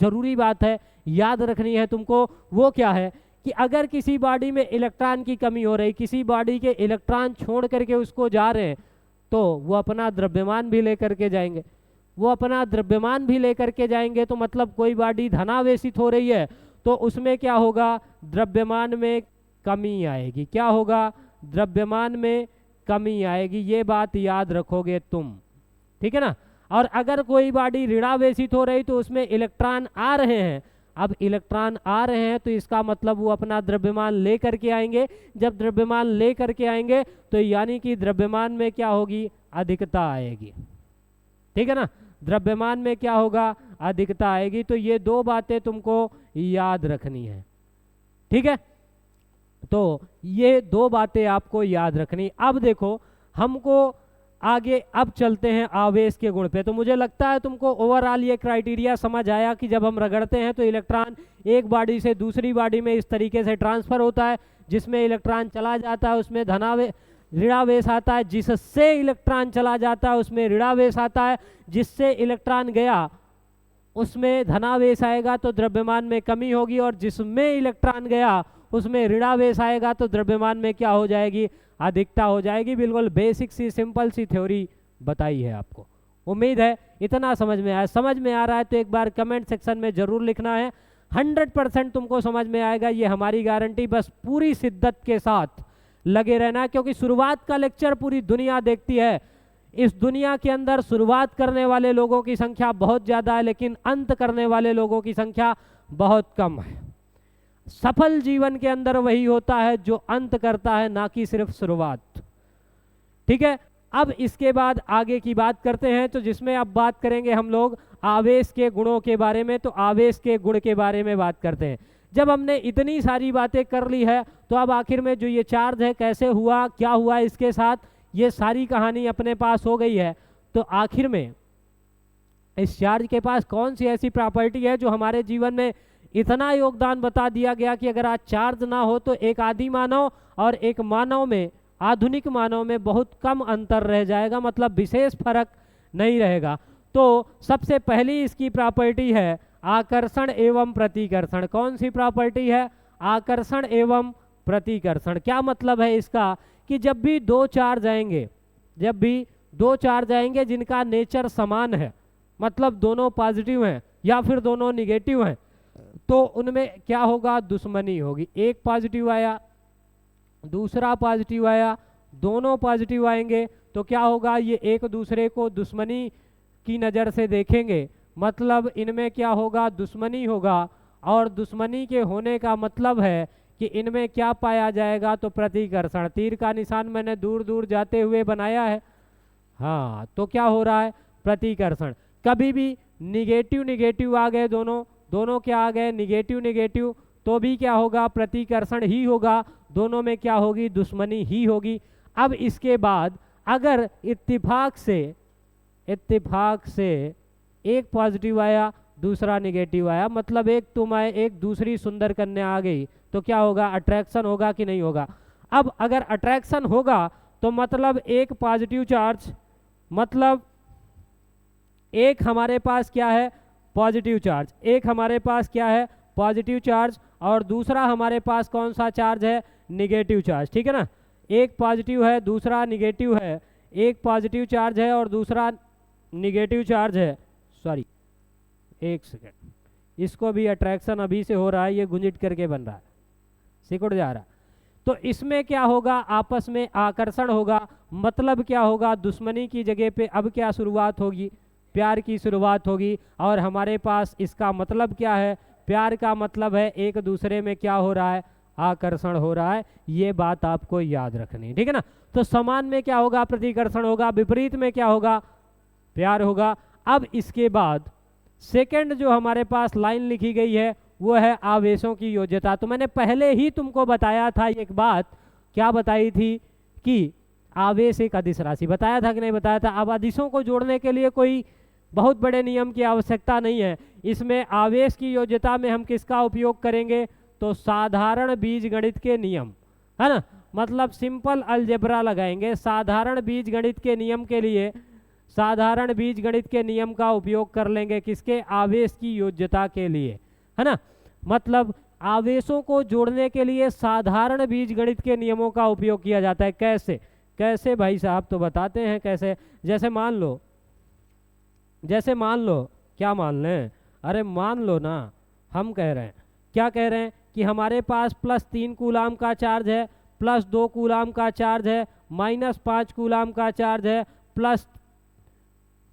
A: जरूरी बात है याद रखनी है तुमको, वो क्या है कि अगर किसी बॉडी में इलेक्ट्रॉन की कमी हो रही, किसी बॉडी के इलेक्ट्रॉन छोड़ करके उसको जा रहे हैं तो वो अपना द्रव्यमान भी लेकर के जाएंगे। वो अपना द्रव्यमान भी लेकर के जाएंगे तो मतलब कोई बॉडी धनावेशित हो रही है तो उसमें क्या होगा? द्रव्यमान में कमी आएगी। क्या होगा? द्रव्यमान में कमी आएगी। ये बात याद रखोगे तुम, ठीक है ना? और अगर कोई बॉडी ऋणावेशित हो रही तो उसमें इलेक्ट्रॉन आ रहे हैं। अब इलेक्ट्रॉन आ रहे हैं तो इसका मतलब वो अपना द्रव्यमान ले करके आएंगे। जब द्रव्यमान ले करके आएंगे तो यानी कि द्रव्यमान में क्या होगी? अधिकता आएगी, ठीक है ना? द्रव्यमान में क्या होगा? अधिकता आएगी। तो ये दो बातें तुमको याद रखनी है, ठीक है? तो ये दो बातें आपको याद रखनी। अब देखो हमको आगे अब चलते हैं आवेश के गुण पे। तो मुझे लगता है तुमको ओवरऑल ये क्राइटेरिया समझ आया कि जब हम रगड़ते हैं तो इलेक्ट्रॉन एक बॉडी से दूसरी बॉडी में इस तरीके से ट्रांसफर होता है। जिसमें इलेक्ट्रॉन चला जाता है उसमें ऋणावेश आता है। जिससे इलेक्ट्रॉन चला जाता है उसमें ऋणावेश आता है। जिससे इलेक्ट्रॉन गया उसमें धनावेश आएगा तो द्रव्यमान में कमी होगी। और जिसमें इलेक्ट्रॉन गया उसमें ऋणावेश आएगा तो द्रव्यमान में क्या हो जाएगी? अधिकता हो जाएगी। बिल्कुल बेसिक सी सिंपल सी थ्योरी बताई है आपको। उम्मीद है इतना समझ में आया। समझ में आ रहा है तो एक बार कमेंट सेक्शन में जरूर लिखना है। 100% तुमको समझ में आएगा, ये हमारी गारंटी। बस पूरी शिद्दत के साथ लगे रहना, क्योंकि शुरुआत का लेक्चर पूरी दुनिया देखती है। इस दुनिया के अंदर शुरुआत करने वाले लोगों की संख्या बहुत ज़्यादा है, लेकिन अंत करने वाले लोगों की संख्या बहुत कम है। सफल जीवन के अंदर वही होता है जो अंत करता है, ना कि सिर्फ शुरुआत, ठीक है? अब इसके बाद आगे की बात करते हैं तो जिसमें अब बात करेंगे हम लोग आवेश के गुणों के बारे में। तो आवेश के गुण के बारे में बात करते हैं। जब हमने इतनी सारी बातें कर ली है तो अब आखिर में जो ये चार्ज है कैसे हुआ, क्या हुआ इसके साथ, ये सारी कहानी अपने पास हो गई है। तो आखिर में इस चार्ज के पास कौन सी ऐसी प्रॉपर्टी है जो हमारे जीवन में इतना योगदान बता दिया गया कि अगर आज चार्ज ना हो तो एक आदि मानव और एक मानव में, आधुनिक मानव में बहुत कम अंतर रह जाएगा। मतलब विशेष फर्क नहीं रहेगा। तो सबसे पहली इसकी प्रॉपर्टी है आकर्षण एवं प्रतिकर्षण। कौन सी प्रॉपर्टी है? आकर्षण एवं प्रतिकर्षण। क्या मतलब है इसका कि जब भी दो चार्ज आएंगे, जब भी दो चार्ज आएंगे जिनका नेचर समान है, मतलब दोनों पॉजिटिव हैं या फिर दोनों निगेटिव हैं, तो उनमें क्या होगा? दुश्मनी होगी। एक पॉजिटिव आया, दूसरा पॉजिटिव आया, दोनों पॉजिटिव आएंगे तो क्या होगा? ये एक दूसरे को दुश्मनी की नज़र से देखेंगे। मतलब इनमें क्या होगा? दुश्मनी होगा। और दुश्मनी के होने का मतलब है कि इनमें क्या पाया जाएगा? तो प्रतिकर्षण। तीर का निशान मैंने दूर दूर जाते हुए बनाया है। हाँ, तो क्या हो रहा है? प्रतिकर्षण। कभी भी निगेटिव निगेटिव आ गए, दोनों क्या आ गए, निगेटिव निगेटिव, तो भी क्या होगा, प्रतिकर्षण ही होगा, दोनों में क्या होगी, दुश्मनी ही होगी। अब इसके बाद अगर इत्तेफाक से एक पॉजिटिव आया दूसरा निगेटिव आया, मतलब एक तुम आए एक दूसरी सुंदर कन्या आ गई, तो क्या होगा, अट्रैक्शन होगा कि नहीं होगा। अब अगर अट्रैक्शन होगा तो मतलब एक पॉजिटिव चार्ज, मतलब एक हमारे पास क्या है, पॉजिटिव चार्ज, एक हमारे पास क्या है, पॉजिटिव चार्ज, और दूसरा हमारे पास कौन सा चार्ज है, निगेटिव चार्ज, ठीक है ना। एक पॉजिटिव है दूसरा निगेटिव है, एक पॉजिटिव चार्ज है और दूसरा निगेटिव चार्ज है, सॉरी एक सेकेंड, इसको भी अट्रैक्शन अभी से हो रहा है, ये गुंजिट करके बन रहा है, सिकुड़ जा रहा है। तो इसमें क्या होगा, आपस में आकर्षण होगा, मतलब क्या होगा, दुश्मनी की जगह पे अब क्या शुरुआत होगी, प्यार की शुरुआत होगी। और हमारे पास इसका मतलब क्या है, प्यार का मतलब है एक दूसरे में क्या हो रहा है, आकर्षण हो रहा है। ये बात आपको याद रखनी, ठीक है ना। तो समान में क्या होगा, प्रतिकर्षण होगा, विपरीत में क्या होगा, प्यार होगा। अब इसके बाद सेकंड जो हमारे पास लाइन लिखी गई है वो है आवेशों की योज्यता। तो मैंने पहले ही तुमको बताया था एक बात, क्या बताई थी कि आवेश एक अदिश राशि, बताया था कि नहीं बताया था। अब अदिशों को जोड़ने के लिए कोई बहुत बड़े नियम की आवश्यकता नहीं है। इसमें आवेश की योज्यता में हम किसका उपयोग करेंगे, तो साधारण बीजगणित के नियम, है ना, मतलब सिंपल अलजेब्रा लगाएंगे। साधारण बीजगणित के नियम के लिए साधारण बीजगणित के नियम का उपयोग कर लेंगे, किसके, आवेश की योज्यता के लिए, है ना। मतलब आवेशों को जोड़ने के लिए साधारण बीजगणित के नियमों का उपयोग किया जाता है। कैसे कैसे भाई साहब, तो बताते हैं कैसे। जैसे मान लो क्या मान लें, अरे मान लो ना, हम कह रहे हैं, क्या कह रहे हैं कि हमारे पास +3 कूलाम का चार्ज है, +2 कूलाम का चार्ज है, -5 कूलाम का चार्ज है, प्लस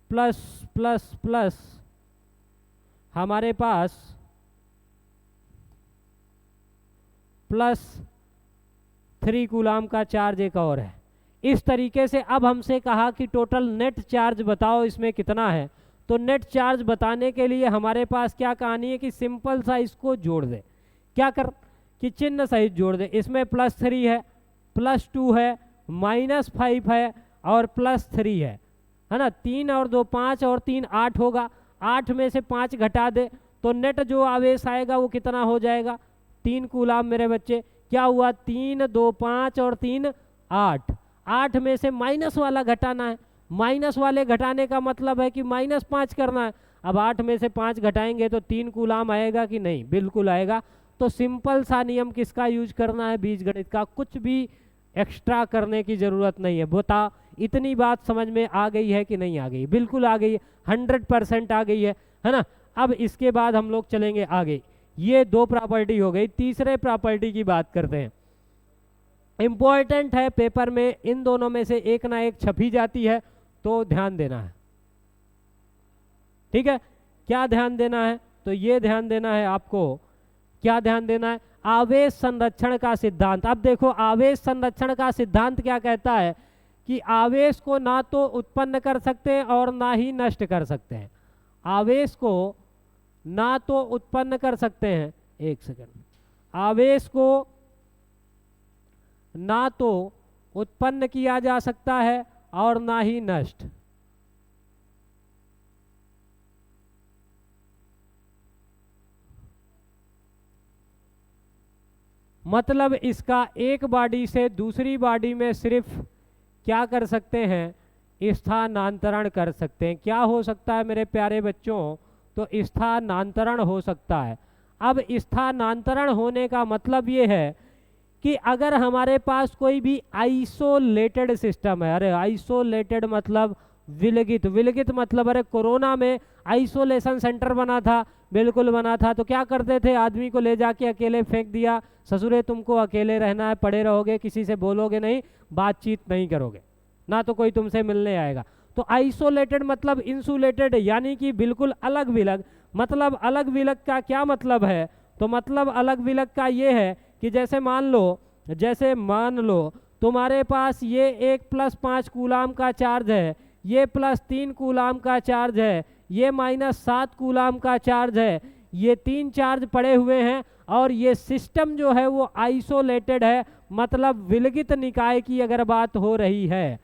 A: प्लस प्लस प्लस हमारे पास +3 कूलाम का चार्ज एक और है। इस तरीके से अब हमसे कहा कि टोटल नेट चार्ज बताओ इसमें कितना है। तो नेट चार्ज बताने के लिए हमारे पास क्या कहानी है कि सिंपल सा इसको जोड़ दे, क्या कर कि चिन्ह सहित जोड़ दे। इसमें +3 है, +2 है, -5 है और +3 है ना। 3 और 2 5 और 3 8 होगा, 8 में से 5 घटा दे तो नेट जो आवेश आएगा वो कितना हो जाएगा, 3 कूलाम मेरे बच्चे। क्या हुआ, 3 2 5 और 3 8, 8 में से माइनस वाला घटाना है। माइनस वाले घटाने का मतलब है कि -5 करना है। अब 8 में से 5 घटाएंगे तो 3 कूलाम आएगा कि नहीं, बिल्कुल आएगा। तो सिंपल सा नियम किसका यूज करना है, बीजगणित का, कुछ भी एक्स्ट्रा करने की जरूरत नहीं है। बता, इतनी बात समझ में आ गई है कि नहीं आ गई, बिल्कुल आ गई है, 100% आ गई है ना। अब इसके बाद हम लोग चलेंगे आगे। ये 2 प्रॉपर्टी हो गई, तीसरे प्रॉपर्टी की बात करते हैं। इंपॉर्टेंट है, पेपर में इन दोनों में से एक ना एक छपी जाती है, तो ध्यान देना है, ठीक है। क्या ध्यान देना है, तो ये ध्यान देना है आपको, क्या ध्यान देना है, आवेश संरक्षण का सिद्धांत। अब देखो, आवेश संरक्षण का सिद्धांत क्या कहता है कि आवेश को ना तो उत्पन्न कर सकते हैं और ना ही नष्ट कर सकते हैं। आवेश को ना तो उत्पन्न कर सकते हैं, एक सेकंड, आवेश को ना तो उत्पन्न किया जा सकता है और ना ही नष्ट। मतलब इसका एक बॉडी से दूसरी बॉडी में सिर्फ क्या कर सकते हैं, स्थानांतरण कर सकते हैं। क्या हो सकता है मेरे प्यारे बच्चों, तो स्थानांतरण हो सकता है। अब स्थानांतरण होने का मतलब ये है कि अगर हमारे पास कोई भी आइसोलेटेड सिस्टम है, अरे आइसोलेटेड मतलब विलगित, विलगित मतलब अरे कोरोना में आइसोलेशन सेंटर बना था, बिल्कुल बना था। तो क्या करते थे, आदमी को ले जाके अकेले फेंक दिया, ससुरे तुमको अकेले रहना है, पड़े रहोगे, किसी से बोलोगे नहीं, बातचीत नहीं करोगे, ना तो कोई तुमसे मिलने आएगा। तो आइसोलेटेड मतलब इंसुलेटेड, यानी कि बिल्कुल अलग विलग। मतलब अलग विलग का क्या मतलब है, तो मतलब अलग विलग का ये है कि जैसे मान लो तुम्हारे पास ये एक +5 कूलाम का चार्ज है, ये +3 कूलाम का चार्ज है, ये -7 कूलाम का चार्ज है, ये 3 चार्ज पड़े हुए हैं और ये सिस्टम जो है वो आइसोलेटेड है, मतलब विलगित निकाय की अगर बात हो रही है,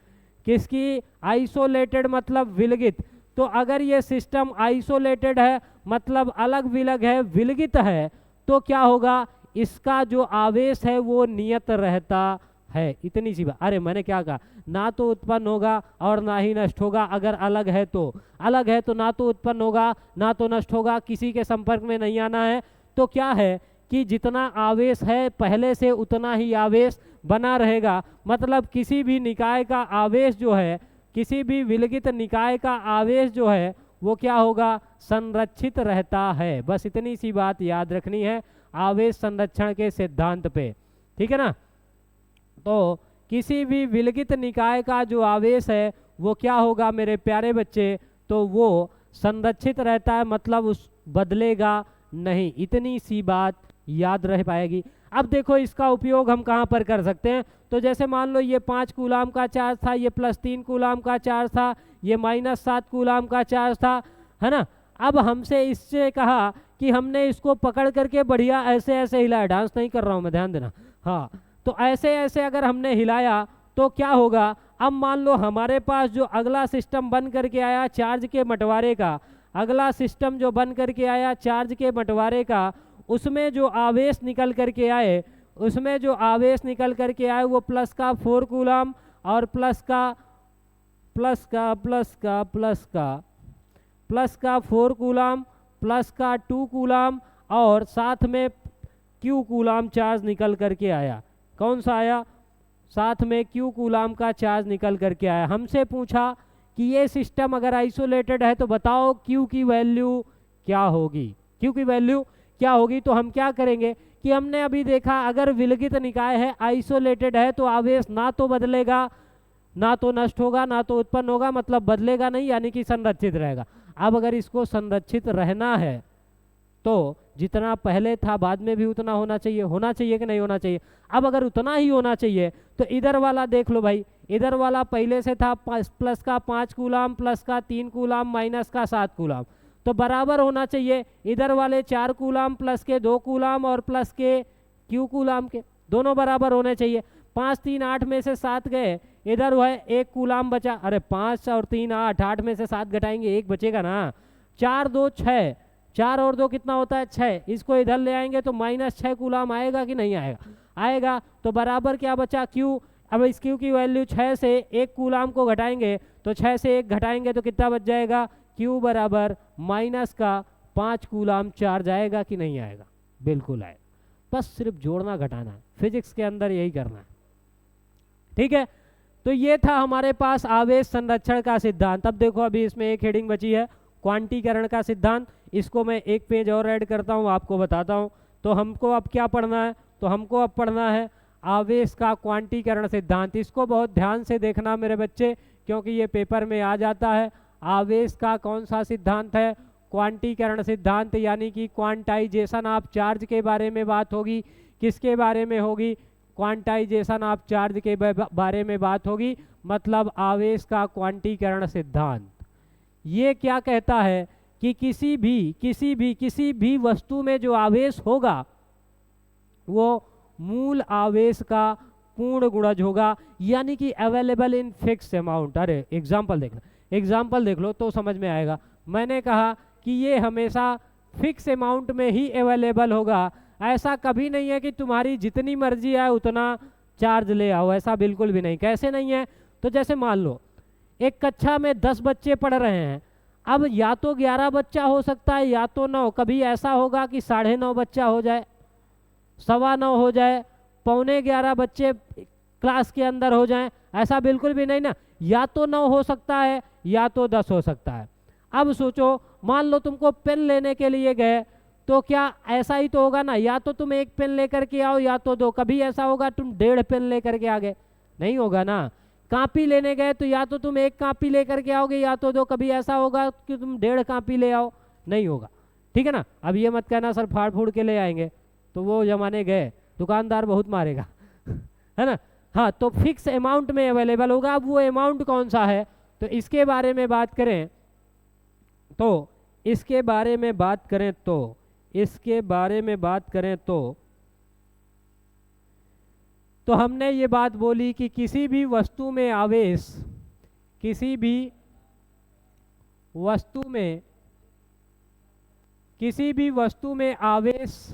A: किसकी? आइसोलेटेड मतलब विलगित। तो अगर ये सिस्टम आइसोलेटेड है मतलब अलग विलग है, विलगित है, तो क्या होगा? इसका जो आवेश है वो नियत रहता है। इतनी सी बात। अरे मैंने क्या कहा? ना तो उत्पन्न होगा और ना ही नष्ट होगा। अगर अलग है तो ना तो उत्पन्न होगा ना तो नष्ट होगा, किसी के संपर्क में नहीं आना है। तो क्या है कि जितना आवेश है पहले से उतना ही आवेश बना रहेगा, मतलब किसी भी निकाय का आवेश जो है, किसी भी विलगित निकाय का आवेश जो है वो क्या होगा? संरक्षित रहता है। बस इतनी सी बात याद रखनी है आवेश संरक्षण के सिद्धांत पे, ठीक है ना। तो किसी भी विलगित निकाय का जो आवेश है वो क्या होगा मेरे प्यारे बच्चे? तो वो संरक्षित रहता है, मतलब उस बदलेगा नहीं। इतनी सी बात याद रह पाएगी। अब देखो इसका उपयोग हम कहाँ पर कर सकते हैं। तो जैसे मान लो ये 5 कूलाम का चार्ज था, ये +3 कूलाम का चार्ज था, ये -7 कूलाम का चार्ज था, है ना। अब हमसे इससे कहा कि हमने इसको पकड़ करके बढ़िया ऐसे ऐसे हिलाया, डांस नहीं कर रहा हूँ मैं, ध्यान देना। हाँ, तो ऐसे ऐसे अगर हमने हिलाया तो क्या होगा? अब मान लो हमारे पास जो अगला सिस्टम बन करके आया चार्ज के बंटवारे का, अगला सिस्टम जो बन करके आया चार्ज के बंटवारे का, उसमें जो आवेश निकल करके आए, उसमें जो आवेश निकल करके आए वो प्लस का 4 कूलाम और प्लस का 4 कूलाम, प्लस का 2 कूलाम और साथ में Q कूलाम चार्ज निकल करके आया। कौन सा आया? साथ में Q कूलाम का चार्ज निकल करके आया। हमसे पूछा कि ये सिस्टम अगर आइसोलेटेड है तो बताओ Q की वैल्यू क्या होगी? Q की वैल्यू क्या होगी? तो हम क्या करेंगे कि हमने अभी देखा अगर विलगित निकाय है, आइसोलेटेड है, तो आवेश ना तो बदलेगा ना तो नष्ट होगा ना तो उत्पन्न होगा, मतलब बदलेगा नहीं, यानी कि संरक्षित रहेगा। अब अगर इसको संरक्षित रहना है तो जितना पहले था बाद में भी उतना होना चाहिए कि नहीं होना चाहिए? अब अगर उतना ही होना चाहिए तो इधर वाला देख लो भाई, इधर वाला पहले से था प्लस का 5 कूलाम, प्लस का 3 कूलाम, माइनस का 7 कूलाम, तो बराबर होना चाहिए। इधर वाले 4 कूलाम प्लस के 2 कूलाम और प्लस के Q कूलाम के दोनों बराबर होने चाहिए। 5 3 8 में से 7 गए, इधर वो है 1 कूलाम बचा। अरे 5 और 3 8, 8 में से 7 घटाएंगे 1 बचेगा ना। 4 2 6, 4 और 2 कितना होता है? 6। इसको इधर ले आएंगे तो -6 कूलाम आएगा कि नहीं आएगा? आएगा। तो बराबर क्या बचा? Q। अब इस Q की वैल्यू 6 से 1 कूलाम को घटाएंगे तो 6 से 1 घटाएंगे तो कितना बच जाएगा? Q बराबर माइनस का 5 कूलाम चार्ज आएगा कि नहीं आएगा? बिल्कुल आएगा। बस सिर्फ जोड़ना घटाना है, फिजिक्स के अंदर यही करना है, ठीक है। तो ये था हमारे पास आवेश संरक्षण का सिद्धांत। अब देखो अभी इसमें एक हेडिंग बची है, क्वांटीकरण का सिद्धांत। इसको मैं एक पेज और ऐड करता हूँ, आपको बताता हूँ। तो हमको अब क्या पढ़ना है? तो हमको अब पढ़ना है आवेश का क्वांटीकरण सिद्धांत। इसको बहुत ध्यान से देखना मेरे बच्चे, क्योंकि ये पेपर में आ जाता है। आवेश का कौन सा सिद्धांत है? क्वांटीकरण सिद्धांत, यानी कि क्वांटाइजेशन ऑफ चार्ज के बारे में बात होगी। किसके बारे में होगी? क्वांटाइजेशन ऑफ चार्ज के बारे में बात होगी, मतलब आवेश का क्वांटीकरण सिद्धांत। ये क्या कहता है कि किसी भी वस्तु में जो आवेश होगा वो मूल आवेश का पूर्ण गुणज होगा, यानी कि अवेलेबल इन फिक्स अमाउंट। अरे एग्जाम्पल देख लो तो समझ में आएगा। मैंने कहा कि ये हमेशा फिक्स अमाउंट में ही अवेलेबल होगा। ऐसा कभी नहीं है कि तुम्हारी जितनी मर्जी आए उतना चार्ज ले आओ, ऐसा बिल्कुल भी नहीं। कैसे नहीं है? तो जैसे मान लो एक कक्षा में 10 बच्चे पढ़ रहे हैं, अब या तो 11 बच्चा हो सकता है या तो 9। कभी ऐसा होगा कि 9:30 बच्चा हो जाए, 9:15 हो जाए, 11:15 बच्चे क्लास के अंदर हो जाएं, ऐसा बिल्कुल भी नहीं ना। या तो 9 हो सकता है या तो 10 हो सकता है। अब सोचो, मान लो तुमको पेन लेने के लिए गए तो क्या ऐसा ही तो होगा ना? या तो तुम 1 पेन लेकर के आओ या तो 2। कभी ऐसा होगा तुम 1.5 पेन लेकर के आ गए? नहीं होगा ना। कॉपी लेने गए तो या तो तुम 1 कॉपी लेकर के आओगे या तो 2। कभी ऐसा होगा कि तुम 1.5 कॉपी ले आओ? नहीं होगा, ठीक है ना। अब ये मत कहना सर फाड़ फूड़ के ले आएंगे, तो वो जमाने गए, दुकानदार बहुत मारेगा है ना। हाँ, तो फिक्स अमाउंट में अवेलेबल होगा। अब वो अमाउंट कौन सा है? तो इसके बारे में बात करें तो हमने ये बात बोली कि किसी भी वस्तु में आवेश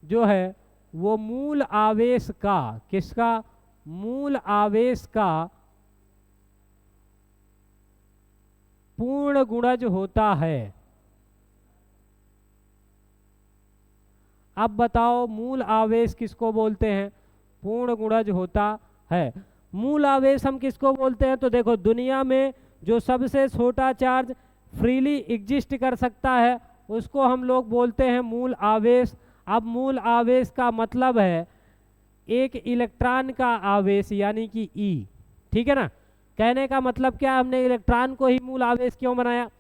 A: जो है वो मूल आवेश का पूर्ण गुणज होता है। अब बताओ मूल आवेश किसको बोलते हैं? पूर्ण गुणज होता है। मूल आवेश हम किसको बोलते हैं? तो देखो, दुनिया में जो सबसे छोटा चार्ज फ्रीली एग्जिस्ट कर सकता है उसको हम लोग बोलते हैं मूल आवेश। अब मूल आवेश का मतलब है एक इलेक्ट्रॉन का आवेश यानी कि ई, ठीक है ना। कहने का मतलब क्या, हमने इलेक्ट्रॉन को ही मूल आवेश क्यों बनाया?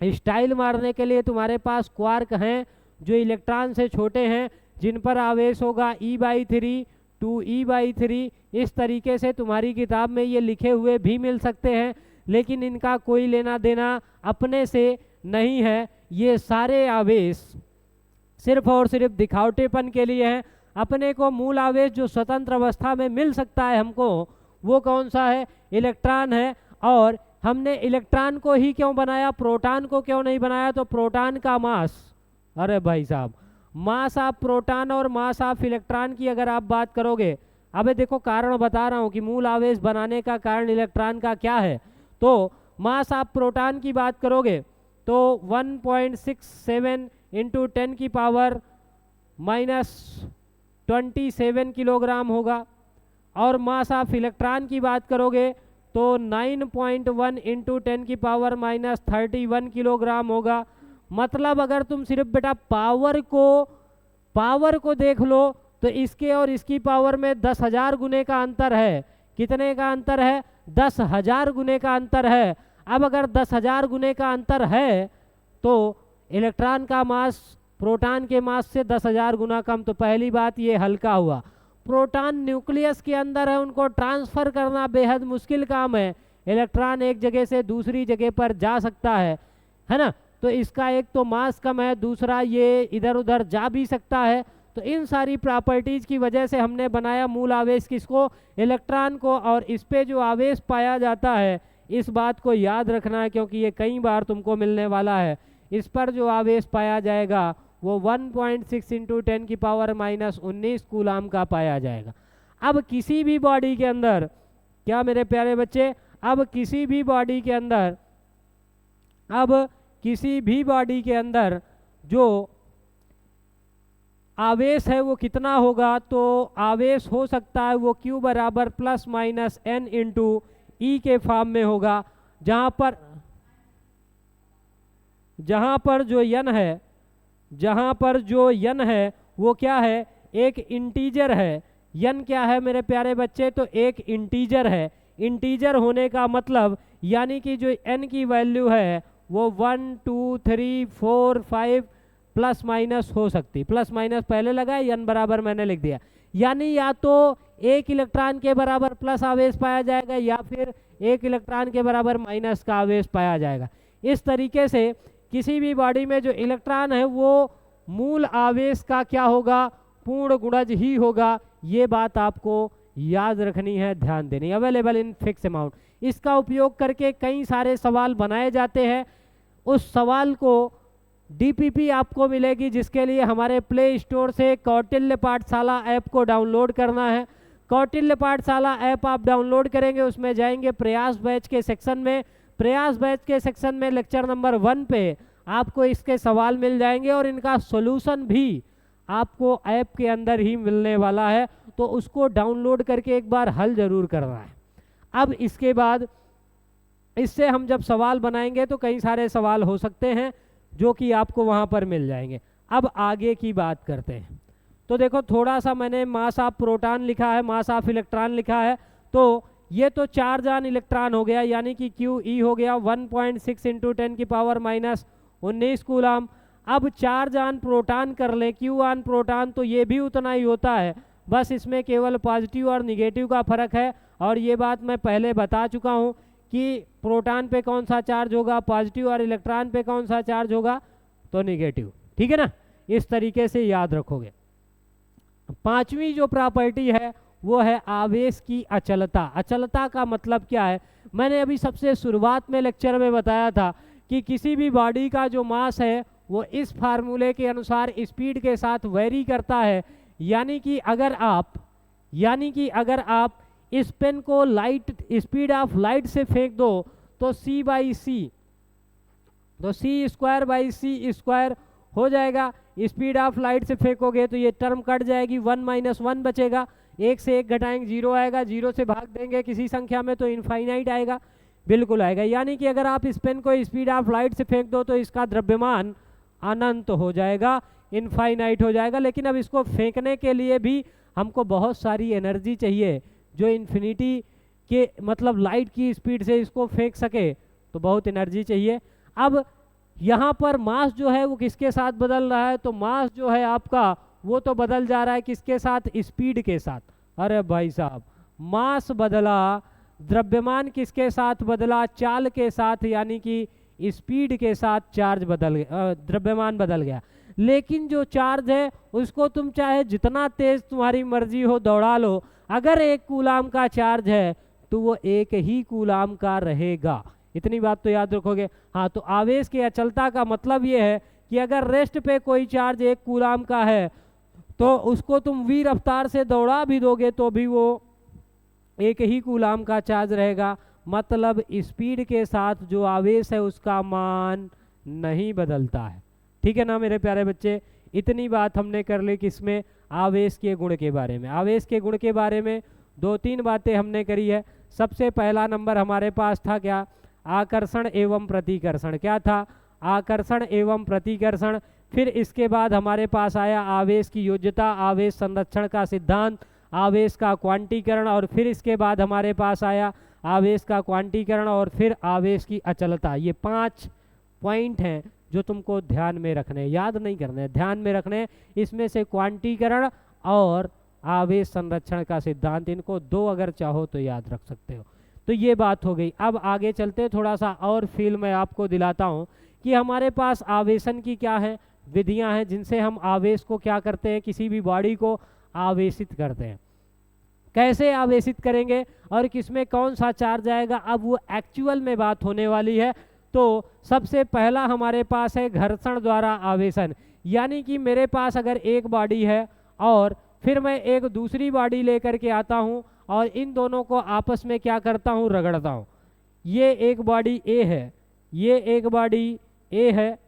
A: स्टाइल मारने के लिए तुम्हारे पास क्वार्क हैं जो इलेक्ट्रॉन से छोटे हैं, जिन पर आवेश होगा E/3 2E/3। इस तरीके से तुम्हारी किताब में ये लिखे हुए भी मिल सकते हैं, लेकिन इनका कोई लेना देना अपने से नहीं है। ये सारे आवेश सिर्फ और सिर्फ दिखावटेपन के लिए हैं। अपने को मूल आवेश जो स्वतंत्र अवस्था में मिल सकता है हमको, वो कौन सा है? इलेक्ट्रॉन है। और हमने इलेक्ट्रॉन को ही क्यों बनाया, प्रोटॉन को क्यों नहीं बनाया? तो प्रोटॉन का मास, अरे भाई साहब, मास ऑफ प्रोटॉन और मास ऑफ इलेक्ट्रॉन की अगर आप बात करोगे, अबे देखो कारण बता रहा हूँ कि मूल आवेश बनाने का कारण इलेक्ट्रॉन का क्या है। तो मास ऑफ प्रोटॉन की बात करोगे तो 1.67 इंटू 10 की पावर -27 किलोग्राम होगा। और मास ऑफ इलेक्ट्रॉन की बात करोगे तो 9.1 इंटू 10 की पावर -31 किलोग्राम होगा। मतलब अगर तुम सिर्फ बेटा पावर को देख लो तो इसके और इसकी पावर में 10,000 गुने का अंतर है। कितने का अंतर है? 10,000 गुने का अंतर है। अब अगर 10,000 गुने का अंतर है तो इलेक्ट्रॉन का मास प्रोटॉन के मास से 10,000 गुना कम। तो पहली बात ये हल्का हुआ। प्रोटॉन न्यूक्लियस के अंदर है, उनको ट्रांसफर करना बेहद मुश्किल काम है। इलेक्ट्रॉन एक जगह से दूसरी जगह पर जा सकता है ना। तो इसका एक तो मास कम है, दूसरा ये इधर उधर जा भी सकता है। तो इन सारी प्रॉपर्टीज की वजह से हमने बनाया मूल आवेश किसको? इलेक्ट्रॉन को। और इस पे जो आवेश पाया जाता है, इस बात को याद रखना है क्योंकि ये कई बार तुमको मिलने वाला है। इस पर जो आवेश पाया जाएगा वो 1.6 इंटू 10 की पावर -19 कूलाम का पाया जाएगा। अब किसी भी बॉडी के अंदर, क्या मेरे प्यारे बच्चे, अब किसी भी बॉडी के अंदर जो आवेश है वो कितना होगा? तो आवेश हो सकता है वो Q बराबर +- N × E के फॉर्म में होगा, जहाँ पर जो यन है वो क्या है? एक इंटीजर है। यन क्या है मेरे प्यारे बच्चे? तो एक इंटीजर है। इंटीजर होने का मतलब यानी कि जो n की वैल्यू है वो 1 2 3 4 5 प्लस माइनस हो सकती। प्लस माइनस पहले लगा है, n बराबर मैंने लिख दिया। यानी या तो एक इलेक्ट्रॉन के बराबर प्लस आवेश पाया जाएगा या फिर एक इलेक्ट्रॉन के बराबर माइनस का आवेश पाया जाएगा। इस तरीके से किसी भी बॉडी में जो इलेक्ट्रॉन है वो मूल आवेश का क्या होगा? पूर्ण गुणज ही होगा। ये बात आपको याद रखनी है, ध्यान देनी। अवेलेबल इन फिक्स अमाउंट, इसका उपयोग करके कई सारे सवाल बनाए जाते हैं। उस सवाल को DPP आपको मिलेगी, जिसके लिए हमारे प्ले स्टोर से कौटिल्य पाठशाला ऐप को डाउनलोड करना है। कौटिल्य पाठशाला ऐप आप डाउनलोड करेंगे, उसमें जाएंगे प्रयास बैच के सेक्शन में। प्रयास बैच के सेक्शन में लेक्चर नंबर 1 पे आपको इसके सवाल मिल जाएंगे और इनका सॉल्यूशन भी आपको ऐप के अंदर ही मिलने वाला है। तो उसको डाउनलोड करके एक बार हल जरूर करना है। अब इसके बाद इससे हम जब सवाल बनाएंगे तो कई सारे सवाल हो सकते हैं जो कि आपको वहाँ पर मिल जाएंगे। अब आगे की बात करते हैं। तो देखो, थोड़ा सा मैंने मास ऑफ प्रोटॉन लिखा है, मास ऑफ इलेक्ट्रॉन लिखा है। तो ये तो चार्ज ऑन इलेक्ट्रॉन हो गया, यानी कि QE हो गया 1.6 इंटू 10 की पावर -19 कूलाम। अब चार्ज ऑन प्रोटॉन कर ले, Q ऑन प्रोटॉन, तो ये भी उतना ही होता है, बस इसमें केवल पॉजिटिव और निगेटिव का फर्क है। और ये बात मैं पहले बता चुका हूँ कि प्रोटॉन पे कौन सा चार्ज होगा पॉजिटिव और इलेक्ट्रॉन पे कौन सा चार्ज होगा तो निगेटिव। ठीक है ना, इस तरीके से याद रखोगे। पांचवी जो प्रॉपर्टी है वो है आवेश की अचलता। अचलता का मतलब क्या है, मैंने अभी सबसे शुरुआत में लेक्चर में बताया था कि किसी भी बॉडी का जो मास है वो इस फार्मूले के अनुसार स्पीड के साथ वेरी करता है। यानी कि अगर आप इस पेन को लाइट स्पीड ऑफ लाइट से फेंक दो तो सी स्क्वायर बाई सी स्क्वायर हो जाएगा। स्पीड ऑफ लाइट से फेंकोगे तो ये टर्म कट जाएगी, 1 माइनस 1 बचेगा, 1 से 1 घटाएंगे 0 आएगा, 0 से भाग देंगे किसी संख्या में तो इनफाइनाइट आएगा, बिल्कुल आएगा। यानी कि अगर आप इस पेन को स्पीड ऑफ लाइट से फेंक दो तो इसका द्रव्यमान अनंत हो जाएगा, इनफाइनाइट हो जाएगा। लेकिन अब इसको फेंकने के लिए भी हमको बहुत सारी एनर्जी चाहिए जो इन्फिनिटी के मतलब लाइट की स्पीड से इसको फेंक सके, तो बहुत एनर्जी चाहिए। अब यहाँ पर मास जो है वो किसके साथ बदल रहा है, तो मास जो है आपका वो तो बदल जा रहा है किसके साथ, स्पीड के साथ। अरे भाई साहब, मास बदला, द्रव्यमान किसके साथ बदला, चाल के साथ, यानी कि स्पीड के साथ चार्ज बदल गया, द्रव्यमान बदल गया। लेकिन जो चार्ज है उसको तुम चाहे जितना तेज तुम्हारी मर्जी हो दौड़ा लो, अगर 1 कूलाम का चार्ज है तो वो 1 ही कूलाम का रहेगा। इतनी बात तो याद रखोगे। हाँ, तो आवेश की अचलता का मतलब ये है कि अगर रेस्ट पे कोई चार्ज 1 कूलाम का है तो उसको तुम v रफ्तार से दौड़ा भी दोगे तो भी वो 1 ही कूलाम का चार्ज रहेगा। मतलब स्पीड के साथ जो आवेश है उसका मान नहीं बदलता है। ठीक है ना मेरे प्यारे बच्चे, इतनी बात हमने कर ली किसमें, आवेश के गुण के बारे में। आवेश के गुण के बारे में 2-3 बातें हमने करी है। सबसे पहला नंबर हमारे पास था क्या, आकर्षण एवं प्रतिकर्षण। क्या था, आकर्षण एवं प्रतिकर्षण। फिर इसके बाद हमारे पास आया आवेश की योज्यता, आवेश संरक्षण का सिद्धांत, आवेश का क्वांटीकरण, और फिर इसके बाद हमारे पास आया आवेश का क्वांटीकरण और फिर आवेश की अचलता। ये 5 पॉइंट हैं जो तुमको ध्यान में रखने, याद नहीं करने, ध्यान में रखने। इसमें से क्वांटीकरण और आवेश संरक्षण का सिद्धांत, इनको 2 अगर चाहो तो याद रख सकते हो। तो ये बात हो गई। अब आगे चलते थोड़ा सा और फील मैं आपको दिलाता हूँ कि हमारे पास आवेशन की क्या है, विधियां हैं जिनसे हम आवेश को क्या करते हैं, किसी भी बॉडी को आवेशित करते हैं। कैसे आवेशित करेंगे और किसमें कौन सा चार्ज आएगा, अब वो एक्चुअल में बात होने वाली है। तो सबसे पहला हमारे पास है घर्षण द्वारा आवेशन। यानी कि मेरे पास अगर एक बॉडी है और फिर मैं एक दूसरी बॉडी लेकर के आता हूँ और इन दोनों को आपस में क्या करता हूँ, रगड़ता हूँ। ये एक बॉडी ए है, ये एक बॉडी ए है,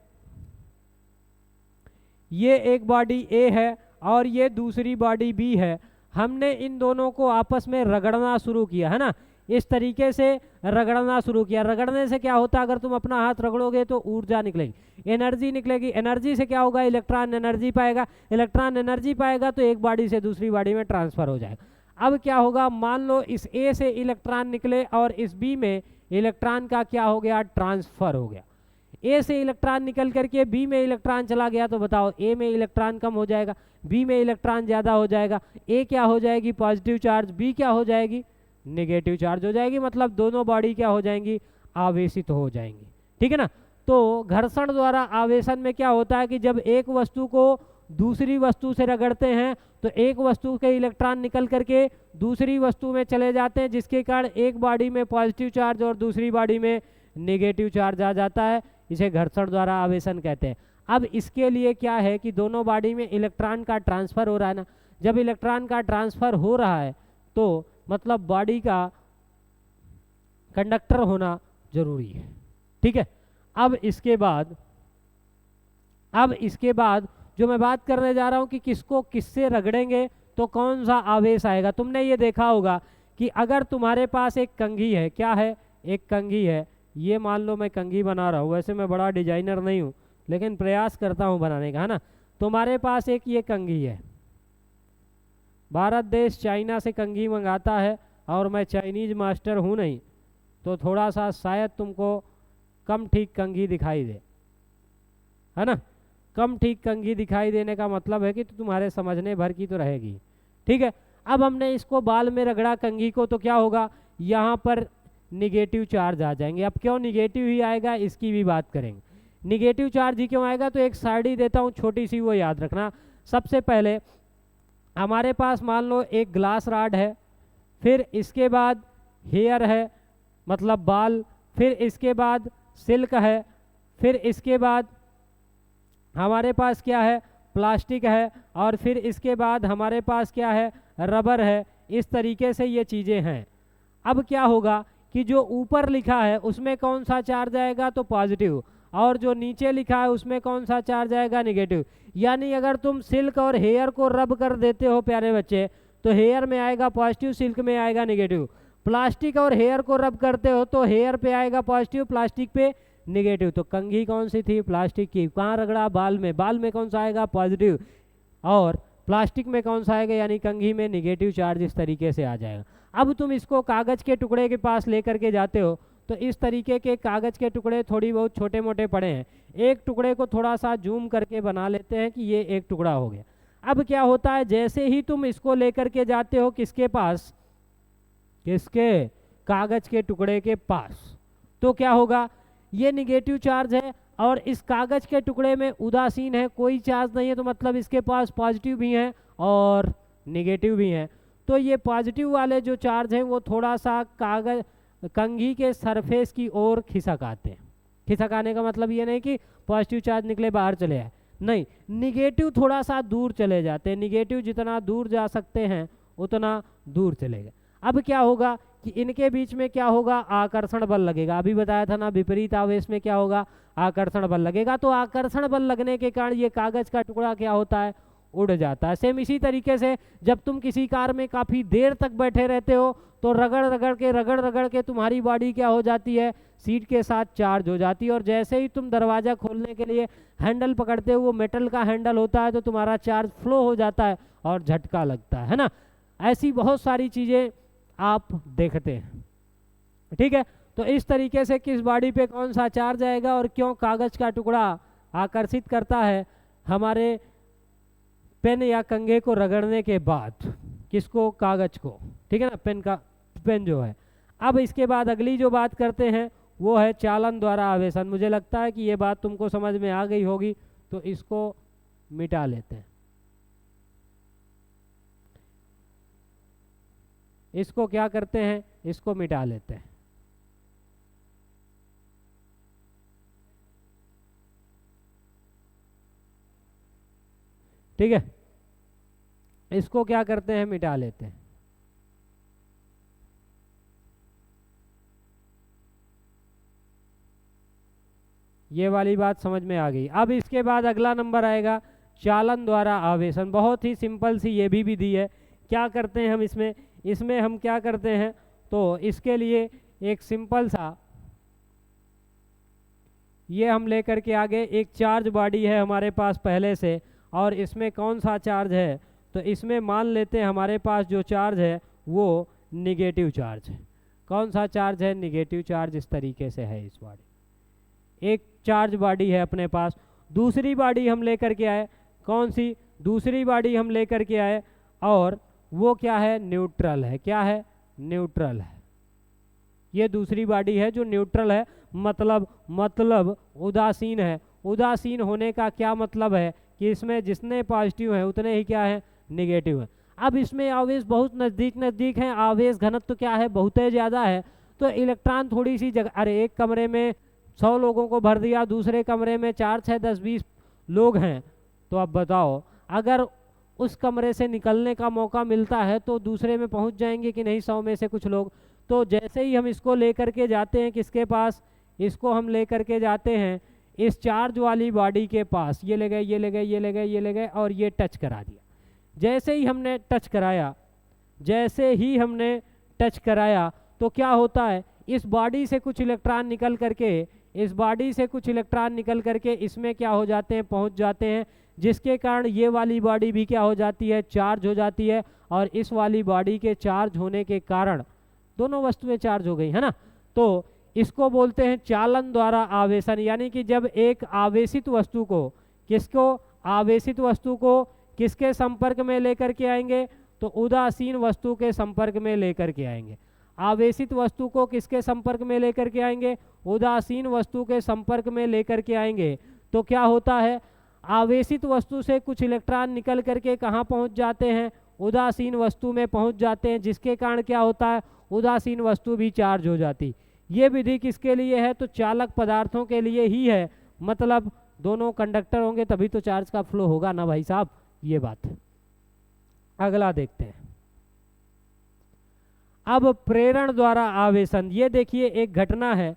A: ये एक बॉडी ए है और ये दूसरी बॉडी बी है। हमने इन दोनों को आपस में रगड़ना शुरू किया है ना, इस तरीके से रगड़ना शुरू किया। रगड़ने से क्या होता है, अगर तुम अपना हाथ रगड़ोगे तो ऊर्जा निकलेगी, एनर्जी निकलेगी। एनर्जी से क्या होगा, इलेक्ट्रॉन एनर्जी पाएगा, इलेक्ट्रॉन एनर्जी पाएगा तो एक बॉडी से दूसरी बॉडी में ट्रांसफर हो जाएगा। अब क्या होगा, मान लो इस ए से इलेक्ट्रॉन निकले और इस बी में इलेक्ट्रॉन का क्या हो गया, ट्रांसफर हो गया। ए से इलेक्ट्रॉन निकल करके बी में इलेक्ट्रॉन चला गया तो बताओ, ए में इलेक्ट्रॉन कम हो जाएगा, बी में इलेक्ट्रॉन ज़्यादा हो जाएगा। ए क्या हो जाएगी, पॉजिटिव चार्ज, बी क्या हो जाएगी, नेगेटिव चार्ज हो जाएगी। मतलब दोनों बॉडी क्या हो जाएंगी, आवेशित हो जाएंगी। ठीक है ना। तो घर्षण द्वारा आवेशन में क्या होता है कि जब एक वस्तु को दूसरी वस्तु से रगड़ते हैं तो एक वस्तु के इलेक्ट्रॉन निकल करके दूसरी वस्तु में चले जाते हैं, जिसके कारण एक बॉडी में पॉजिटिव चार्ज और दूसरी बॉडी में नेगेटिव चार्ज आ जाता है। इसे घर्षण द्वारा आवेशन कहते हैं। अब इसके लिए क्या है कि दोनों बॉडी में इलेक्ट्रॉन का ट्रांसफर हो रहा है ना, जब इलेक्ट्रॉन का ट्रांसफर हो रहा है तो मतलब बॉडी का कंडक्टर होना जरूरी है। ठीक है। अब इसके बाद जो मैं बात करने जा रहा हूँ कि किसको किससे रगड़ेंगे तो कौन सा आवेश आएगा। तुमने ये देखा होगा कि अगर तुम्हारे पास एक कंघी है, क्या है, एक कंघी है, ये मान लो मैं कंघी बना रहा हूँ, वैसे मैं बड़ा डिजाइनर नहीं हूँ लेकिन प्रयास करता हूँ बनाने का, है ना। तुम्हारे पास एक ये कंघी है, भारत देश चाइना से कंघी मंगाता है और मैं चाइनीज मास्टर हूँ नहीं, तो थोड़ा सा शायद तुमको कम ठीक कंघी दिखाई दे, है ना। कम ठीक कंघी दिखाई देने का मतलब है कि तो तुम्हारे समझने भर की तो रहेगी। ठीक है। अब हमने इसको बाल में रगड़ा कंघी को, तो क्या होगा, यहाँ पर निगेटिव चार्ज आ जाएंगे। अब क्यों निगेटिव ही आएगा इसकी भी बात करेंगे। निगेटिव चार्ज ही क्यों आएगा, तो एक साइड ही देता हूँ छोटी सी, वो याद रखना। सबसे पहले हमारे पास मान लो एक ग्लास रॉड है, फिर इसके बाद हेयर है मतलब बाल, फिर इसके बाद सिल्क है, फिर इसके बाद हमारे पास क्या है, प्लास्टिक है, और फिर इसके बाद हमारे पास क्या है, रबर है। इस तरीके से ये चीज़ें हैं। अब क्या होगा कि जो ऊपर लिखा है उसमें कौन सा चार्ज आएगा, तो पॉजिटिव, और जो नीचे लिखा है उसमें कौन सा चार्ज आएगा, निगेटिव। यानी अगर तुम सिल्क और हेयर को रब कर देते हो प्यारे बच्चे, तो हेयर में आएगा पॉजिटिव, सिल्क में आएगा निगेटिव। प्लास्टिक और हेयर को रब करते हो तो हेयर पे आएगा पॉजिटिव, प्लास्टिक पे निगेटिव। तो कंघी कौन सी थी, प्लास्टिक की। कहाँ रगड़ा, बाल में, बाल में कौन सा आएगा, पॉजिटिव, और प्लास्टिक में कौन सा आएगा, यानी कंघी में निगेटिव चार्ज। इस तरीके से आ जाएगा। अब तुम इसको कागज़ के टुकड़े के पास लेकर के जाते हो, तो इस तरीके के कागज़ के टुकड़े थोड़ी बहुत छोटे मोटे पड़े हैं। एक टुकड़े को थोड़ा सा जूम करके बना लेते हैं कि ये एक टुकड़ा हो गया। अब क्या होता है, जैसे ही तुम इसको लेकर के जाते हो किसके पास, किसके, कागज़ के टुकड़े के पास, तो क्या होगा, ये निगेटिव चार्ज है और इस कागज़ के टुकड़े में उदासीन है, कोई चार्ज नहीं है, तो मतलब इसके पास पॉजिटिव भी हैं और निगेटिव भी हैं। तो ये पॉजिटिव वाले जो चार्ज हैं वो थोड़ा सा कागज़ कंघी के सरफेस की ओर खिसक आते हैं। खिसक आने का मतलब ये नहीं कि पॉजिटिव चार्ज निकले बाहर चले आए, नहीं, निगेटिव थोड़ा सा दूर चले जाते हैं। निगेटिव जितना दूर जा सकते हैं उतना दूर चलेगा। अब क्या होगा कि इनके बीच में क्या होगा, आकर्षण बल लगेगा। अभी बताया था ना, विपरीत आवेश में क्या होगा, आकर्षण बल लगेगा। तो आकर्षण बल लगने के कारण ये कागज़ का टुकड़ा क्या होता है, उड़ जाता है। सेम इसी तरीके से जब तुम किसी कार में काफ़ी देर तक बैठे रहते हो तो रगड़ रगड़ के तुम्हारी बॉडी क्या हो जाती है, सीट के साथ चार्ज हो जाती है। और जैसे ही तुम दरवाज़ा खोलने के लिए हैंडल पकड़ते हो, वो मेटल का हैंडल होता है, तो तुम्हारा चार्ज फ्लो हो जाता है और झटका लगता है ना। ऐसी बहुत सारी चीज़ें आप देखते हैं, ठीक है। तो इस तरीके से किस बॉडी पे कौन सा चार्ज आएगा और क्यों कागज़ का टुकड़ा आकर्षित करता है हमारे पेन या कंघे को रगड़ने के बाद, किसको, कागज़ को, ठीक है ना, पेन जो है। अब इसके बाद अगली जो बात करते हैं वो है चालन द्वारा आवेशन। मुझे लगता है कि ये बात तुमको समझ में आ गई होगी, तो इसको मिटा लेते हैं। इसको क्या करते हैं, इसको मिटा लेते हैं। ठीक है, इसको क्या करते हैं, मिटा लेते हैं। ये वाली बात समझ में आ गई। अब इसके बाद अगला नंबर आएगा चालन द्वारा आवेशन। बहुत ही सिंपल सी ये भी दी है। क्या करते हैं हम इसमें हम क्या करते हैं, तो इसके लिए एक सिंपल सा ये हम लेकर के आगे, एक चार्ज बॉडी है हमारे पास पहले से, और इसमें कौन सा चार्ज है, तो इसमें मान लेते हैं हमारे पास जो चार्ज है वो निगेटिव चार्ज है। कौन सा चार्ज है, निगेटिव चार्ज। इस तरीके से है इस बॉडी, एक चार्ज बॉडी है अपने पास। दूसरी बॉडी हम लेकर के आए, कौन सी, दूसरी बॉडी हम लेकर के आए, और वो क्या है, न्यूट्रल है। क्या है, न्यूट्रल है। ये दूसरी बॉडी है जो न्यूट्रल है, मतलब उदासीन है। उदासीन होने का क्या मतलब है कि इसमें जितने पॉजिटिव हैं उतने ही क्या है, निगेटिव है। अब इसमें आवेश बहुत नज़दीक हैं, आवेश घनत्व तो क्या है, बहुत ही ज़्यादा है। तो इलेक्ट्रॉन थोड़ी सी जगह, अरे एक कमरे में 100 लोगों को भर दिया, दूसरे कमरे में 4, 6, 10, 20 लोग हैं, तो अब बताओ अगर उस कमरे से निकलने का मौका मिलता है तो दूसरे में पहुंच जाएंगे कि नहीं, 100 में से कुछ लोग। तो जैसे ही हम इसको लेकर के जाते हैं किसके पास, इसको हम लेकर के जाते हैं इस चार्ज वाली बॉडी के पास, ये ले गए, ये ले गए, ये ले गए, ये ले गए, और ये टच करा दिया। जैसे ही हमने टच कराया, तो क्या होता है, इस बॉडी से कुछ इलेक्ट्रॉन निकल करके इसमें क्या हो जाते हैं, पहुंच जाते हैं, जिसके कारण ये वाली बॉडी भी क्या हो जाती है, चार्ज हो जाती है। और इस वाली बॉडी के चार्ज होने के कारण दोनों वस्तुएं चार्ज हो गई है ना। तो इसको बोलते हैं चालन द्वारा आवेशन। यानी कि जब एक आवेशित वस्तु को किसके संपर्क में लेकर के आएंगे, तो उदासीन वस्तु के संपर्क में लेकर के आएंगे। आवेशित वस्तु को किसके संपर्क में लेकर के आएंगे? उदासीन वस्तु के संपर्क में लेकर के आएंगे। तो क्या होता है, आवेशित वस्तु से कुछ इलेक्ट्रॉन निकल करके कहाँ पहुँच जाते हैं? उदासीन वस्तु में पहुँच जाते हैं, जिसके कारण क्या होता है, उदासीन वस्तु भी चार्ज हो जाती। ये विधि किसके लिए है? तो चालक पदार्थों के लिए ही है। मतलब दोनों कंडक्टर होंगे तभी तो चार्ज का फ्लो होगा ना भाई साहब, ये बात। अगला देखते हैं। अब प्रेरण द्वारा आवेशन, ये देखिए एक घटना है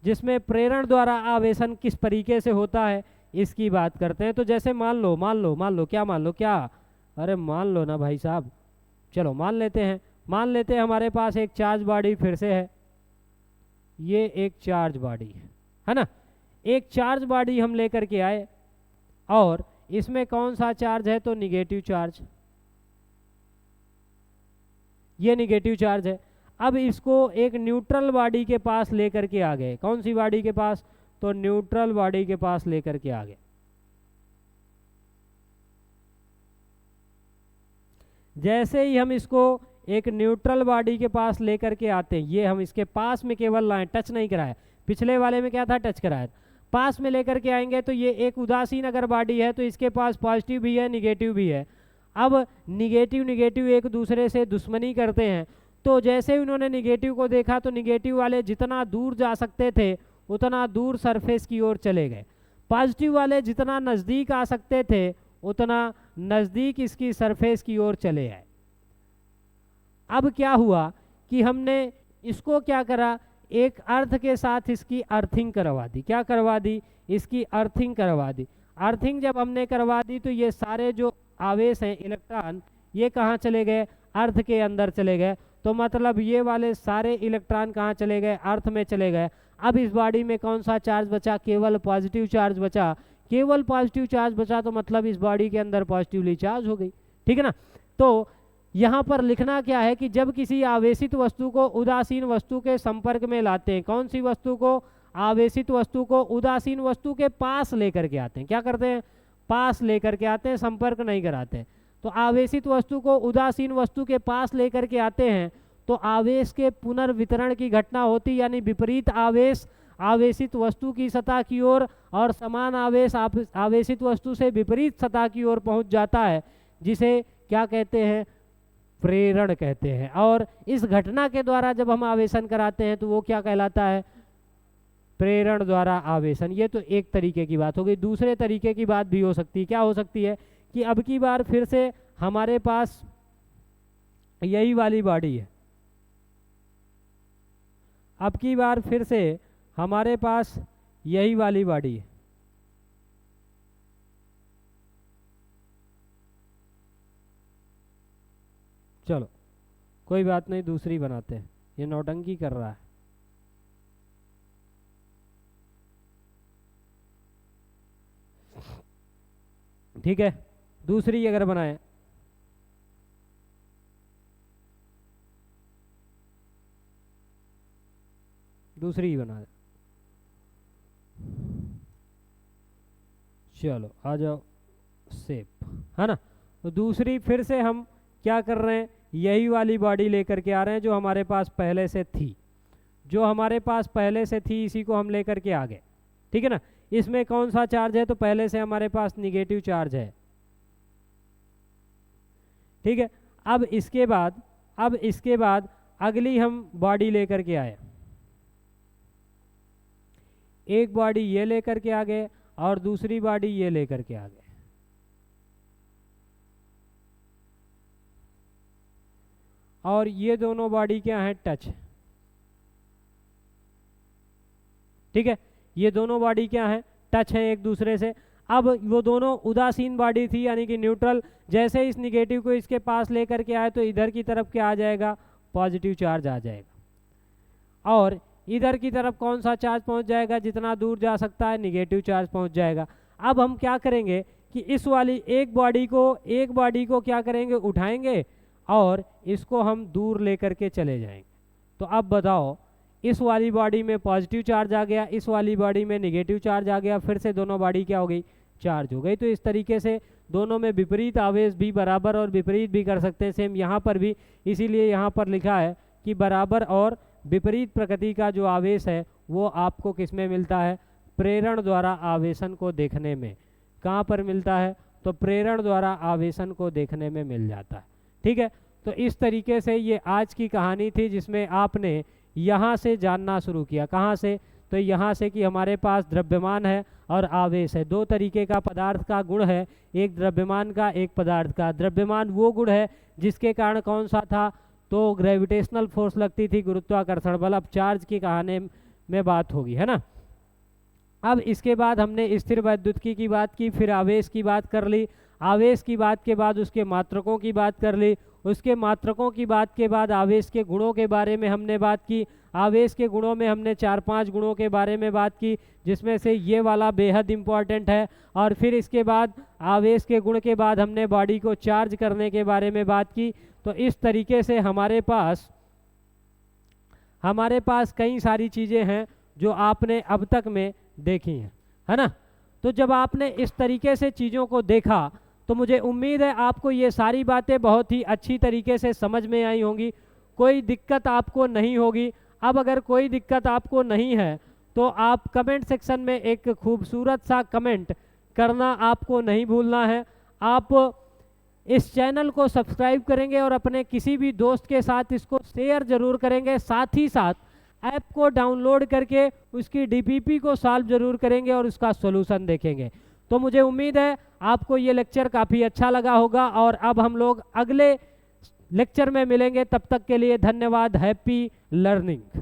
A: जिसमें प्रेरण द्वारा आवेशन किस तरीके से होता है इसकी बात करते हैं। तो जैसे मान लो क्या, अरे मान लो ना भाई साहब, चलो मान लेते हैं हमारे पास एक चार्ज बॉडी फिर से है। ये एक चार्ज बॉडी है ना, एक चार्ज बॉडी हम लेकर के आए और इसमें कौन सा चार्ज है? तो निगेटिव चार्ज, ये निगेटिव चार्ज है। अब इसको एक न्यूट्रल बॉडी के पास लेकर के आ गए। कौन सी बॉडी के पास? तो न्यूट्रल बॉडी के पास लेकर के आ गए। जैसे ही हम इसको एक न्यूट्रल बॉडी के पास लेकर के आते हैं, ये हम इसके पास में केवल लाए, टच नहीं कराया। पिछले वाले में क्या था, टच कराया। पास में लेकर के आएंगे तो ये एक उदासीन अगर बॉडी है तो इसके पास पॉजिटिव भी है, निगेटिव भी है। अब निगेटिव एक दूसरे से दुश्मनी करते हैं। तो जैसे ही उन्होंने निगेटिव को देखा तो निगेटिव वाले जितना दूर जा सकते थे उतना दूर सरफेस की ओर चले गए। पॉजिटिव वाले जितना नज़दीक आ सकते थे उतना नज़दीक इसकी सरफेस की ओर चले आए। अब क्या हुआ कि हमने इसको क्या करा, एक अर्थ के साथ इसकी अर्थिंग करवा दी। क्या करवा दी? इसकी अर्थिंग करवा दी। अर्थिंग जब हमने करवा दी तो ये सारे जो आवेश हैं, इलेक्ट्रॉन, ये कहाँ चले गए? अर्थ के अंदर चले गए। तो मतलब ये वाले सारे इलेक्ट्रॉन कहाँ चले गए? अर्थ में चले गए। अब इस बॉडी में कौन सा चार्ज बचा? केवल पॉजिटिव चार्ज बचा। केवल पॉजिटिव चार्ज बचा तो मतलब इस बॉडी के अंदर पॉजिटिवली चार्ज हो गई। ठीक है ना। तो यहाँ पर लिखना क्या है कि जब किसी आवेशित वस्तु को उदासीन वस्तु के संपर्क में लाते हैं, कौन सी वस्तु को? आवेशित वस्तु को उदासीन वस्तु के पास लेकर के आते हैं। क्या करते हैं? पास लेकर के आते हैं, संपर्क नहीं कराते। तो आवेशित वस्तु को उदासीन वस्तु के पास लेकर के आते हैं तो आवेश के पुनर्वितरण की घटना होती, यानी विपरीत आवेश आवेशित वस्तु की सतह की ओर और समान आवेश आवेशित वस्तु से विपरीत सतह की ओर पहुंच जाता है, जिसे क्या कहते हैं? प्रेरण कहते हैं। और इस घटना के द्वारा जब हम आवेशन कराते हैं तो वो क्या कहलाता है? प्रेरण द्वारा आवेशन। ये तो एक तरीके की बात हो गई। दूसरे तरीके की बात भी हो सकती है। क्या हो सकती है कि अब की बार फिर से हमारे पास यही वाली बॉडी है, अब की बार फिर से हमारे पास यही वाली बॉडी है। चलो कोई बात नहीं, दूसरी बनाते हैं। ये नौटंकी कर रहा है। ठीक है, दूसरी अगर बनाए दूसरी ही बना दे। चलो आ जाओ, सेप है ना। तो दूसरी फिर से हम क्या कर रहे हैं? यही वाली बॉडी लेकर के आ रहे हैं जो हमारे पास पहले से थी। जो हमारे पास पहले से थी इसी को हम लेकर के आ गए। ठीक है ना। इसमें कौन सा चार्ज है? तो पहले से हमारे पास निगेटिव चार्ज है। ठीक है। अब इसके बाद अगली हम बॉडी लेकर के आए। एक बॉडी ये लेकर के आ गए और दूसरी बॉडी ये लेकर के आ गए। और ये दोनों बॉडी क्या है? टच। ठीक है, ये दोनों बॉडी क्या है? टच है एक दूसरे से। अब वो दोनों उदासीन बॉडी थी यानी कि न्यूट्रल। जैसे इस निगेटिव को इसके पास लेकर के आए तो इधर की तरफ क्या आ जाएगा? पॉजिटिव चार्ज आ जाएगा। और इधर की तरफ कौन सा चार्ज पहुंच जाएगा? जितना दूर जा सकता है निगेटिव चार्ज पहुंच जाएगा। अब हम क्या करेंगे कि इस वाली एक बॉडी को क्या करेंगे? उठाएंगे और इसको हम दूर लेकर के चले जाएंगे। तो अब बताओ, इस वाली बॉडी में पॉजिटिव चार्ज आ गया, इस वाली बॉडी में निगेटिव चार्ज आ गया, फिर से दोनों बॉडी क्या हो गई? चार्ज हो गई। तो इस तरीके से दोनों में विपरीत आवेश भी बराबर और विपरीत भी कर सकते हैं, सेम यहाँ पर भी। इसीलिए यहाँ पर लिखा है कि बराबर और विपरीत प्रकृति का जो आवेश है वो आपको किस में मिलता है, प्रेरण द्वारा आवेशन को देखने में। कहाँ पर मिलता है, तो प्रेरण द्वारा आवेशन को देखने में मिल जाता है। ठीक है, तो इस तरीके से ये आज की कहानी थी जिसमें आपने यहाँ से जानना शुरू किया। कहाँ से, तो यहाँ से कि हमारे पास द्रव्यमान है और आवेश है, दो तरीके का पदार्थ का गुण है, एक द्रव्यमान का एक पदार्थ का। द्रव्यमान वो गुण है जिसके कारण कौन सा था, तो ग्रेविटेशनल फोर्स लगती थी, गुरुत्वाकर्षण बल। अब चार्ज की कहानी में बात होगी, है ना। अब इसके बाद हमने स्थिर वैद्युतिकी की बात की, फिर आवेश की बात कर ली। आवेश की बात के बाद उसके मात्रकों की बात कर ली। उसके मात्रकों की बात के बाद आवेश के गुणों के बारे में हमने बात की। आवेश के गुणों में हमने 4-5 गुणों के बारे में बात की, जिसमें से ये वाला बेहद इम्पॉर्टेंट है। और फिर इसके बाद आवेश के गुण के बाद हमने बॉडी को चार्ज करने के बारे में बात की। तो इस तरीके से हमारे पास कई सारी चीज़ें हैं जो आपने अब तक में देखी हैं, है ना। तो जब आपने इस तरीके से चीज़ों को देखा तो मुझे उम्मीद है आपको ये सारी बातें बहुत ही अच्छी तरीके से समझ में आई होंगी, कोई दिक्कत आपको नहीं होगी। अब अगर कोई दिक्कत आपको नहीं है तो आप कमेंट सेक्शन में एक खूबसूरत सा कमेंट करना आपको नहीं भूलना है। आप इस चैनल को सब्सक्राइब करेंगे और अपने किसी भी दोस्त के साथ इसको शेयर ज़रूर करेंगे। साथ ही साथ ऐप को डाउनलोड करके उसकी डीपीपी को सॉल्व जरूर करेंगे और उसका सॉल्यूशन देखेंगे। तो मुझे उम्मीद है आपको ये लेक्चर काफ़ी अच्छा लगा होगा और अब हम लोग अगले लेक्चर में मिलेंगे। तब तक के लिए धन्यवाद। Happy learning.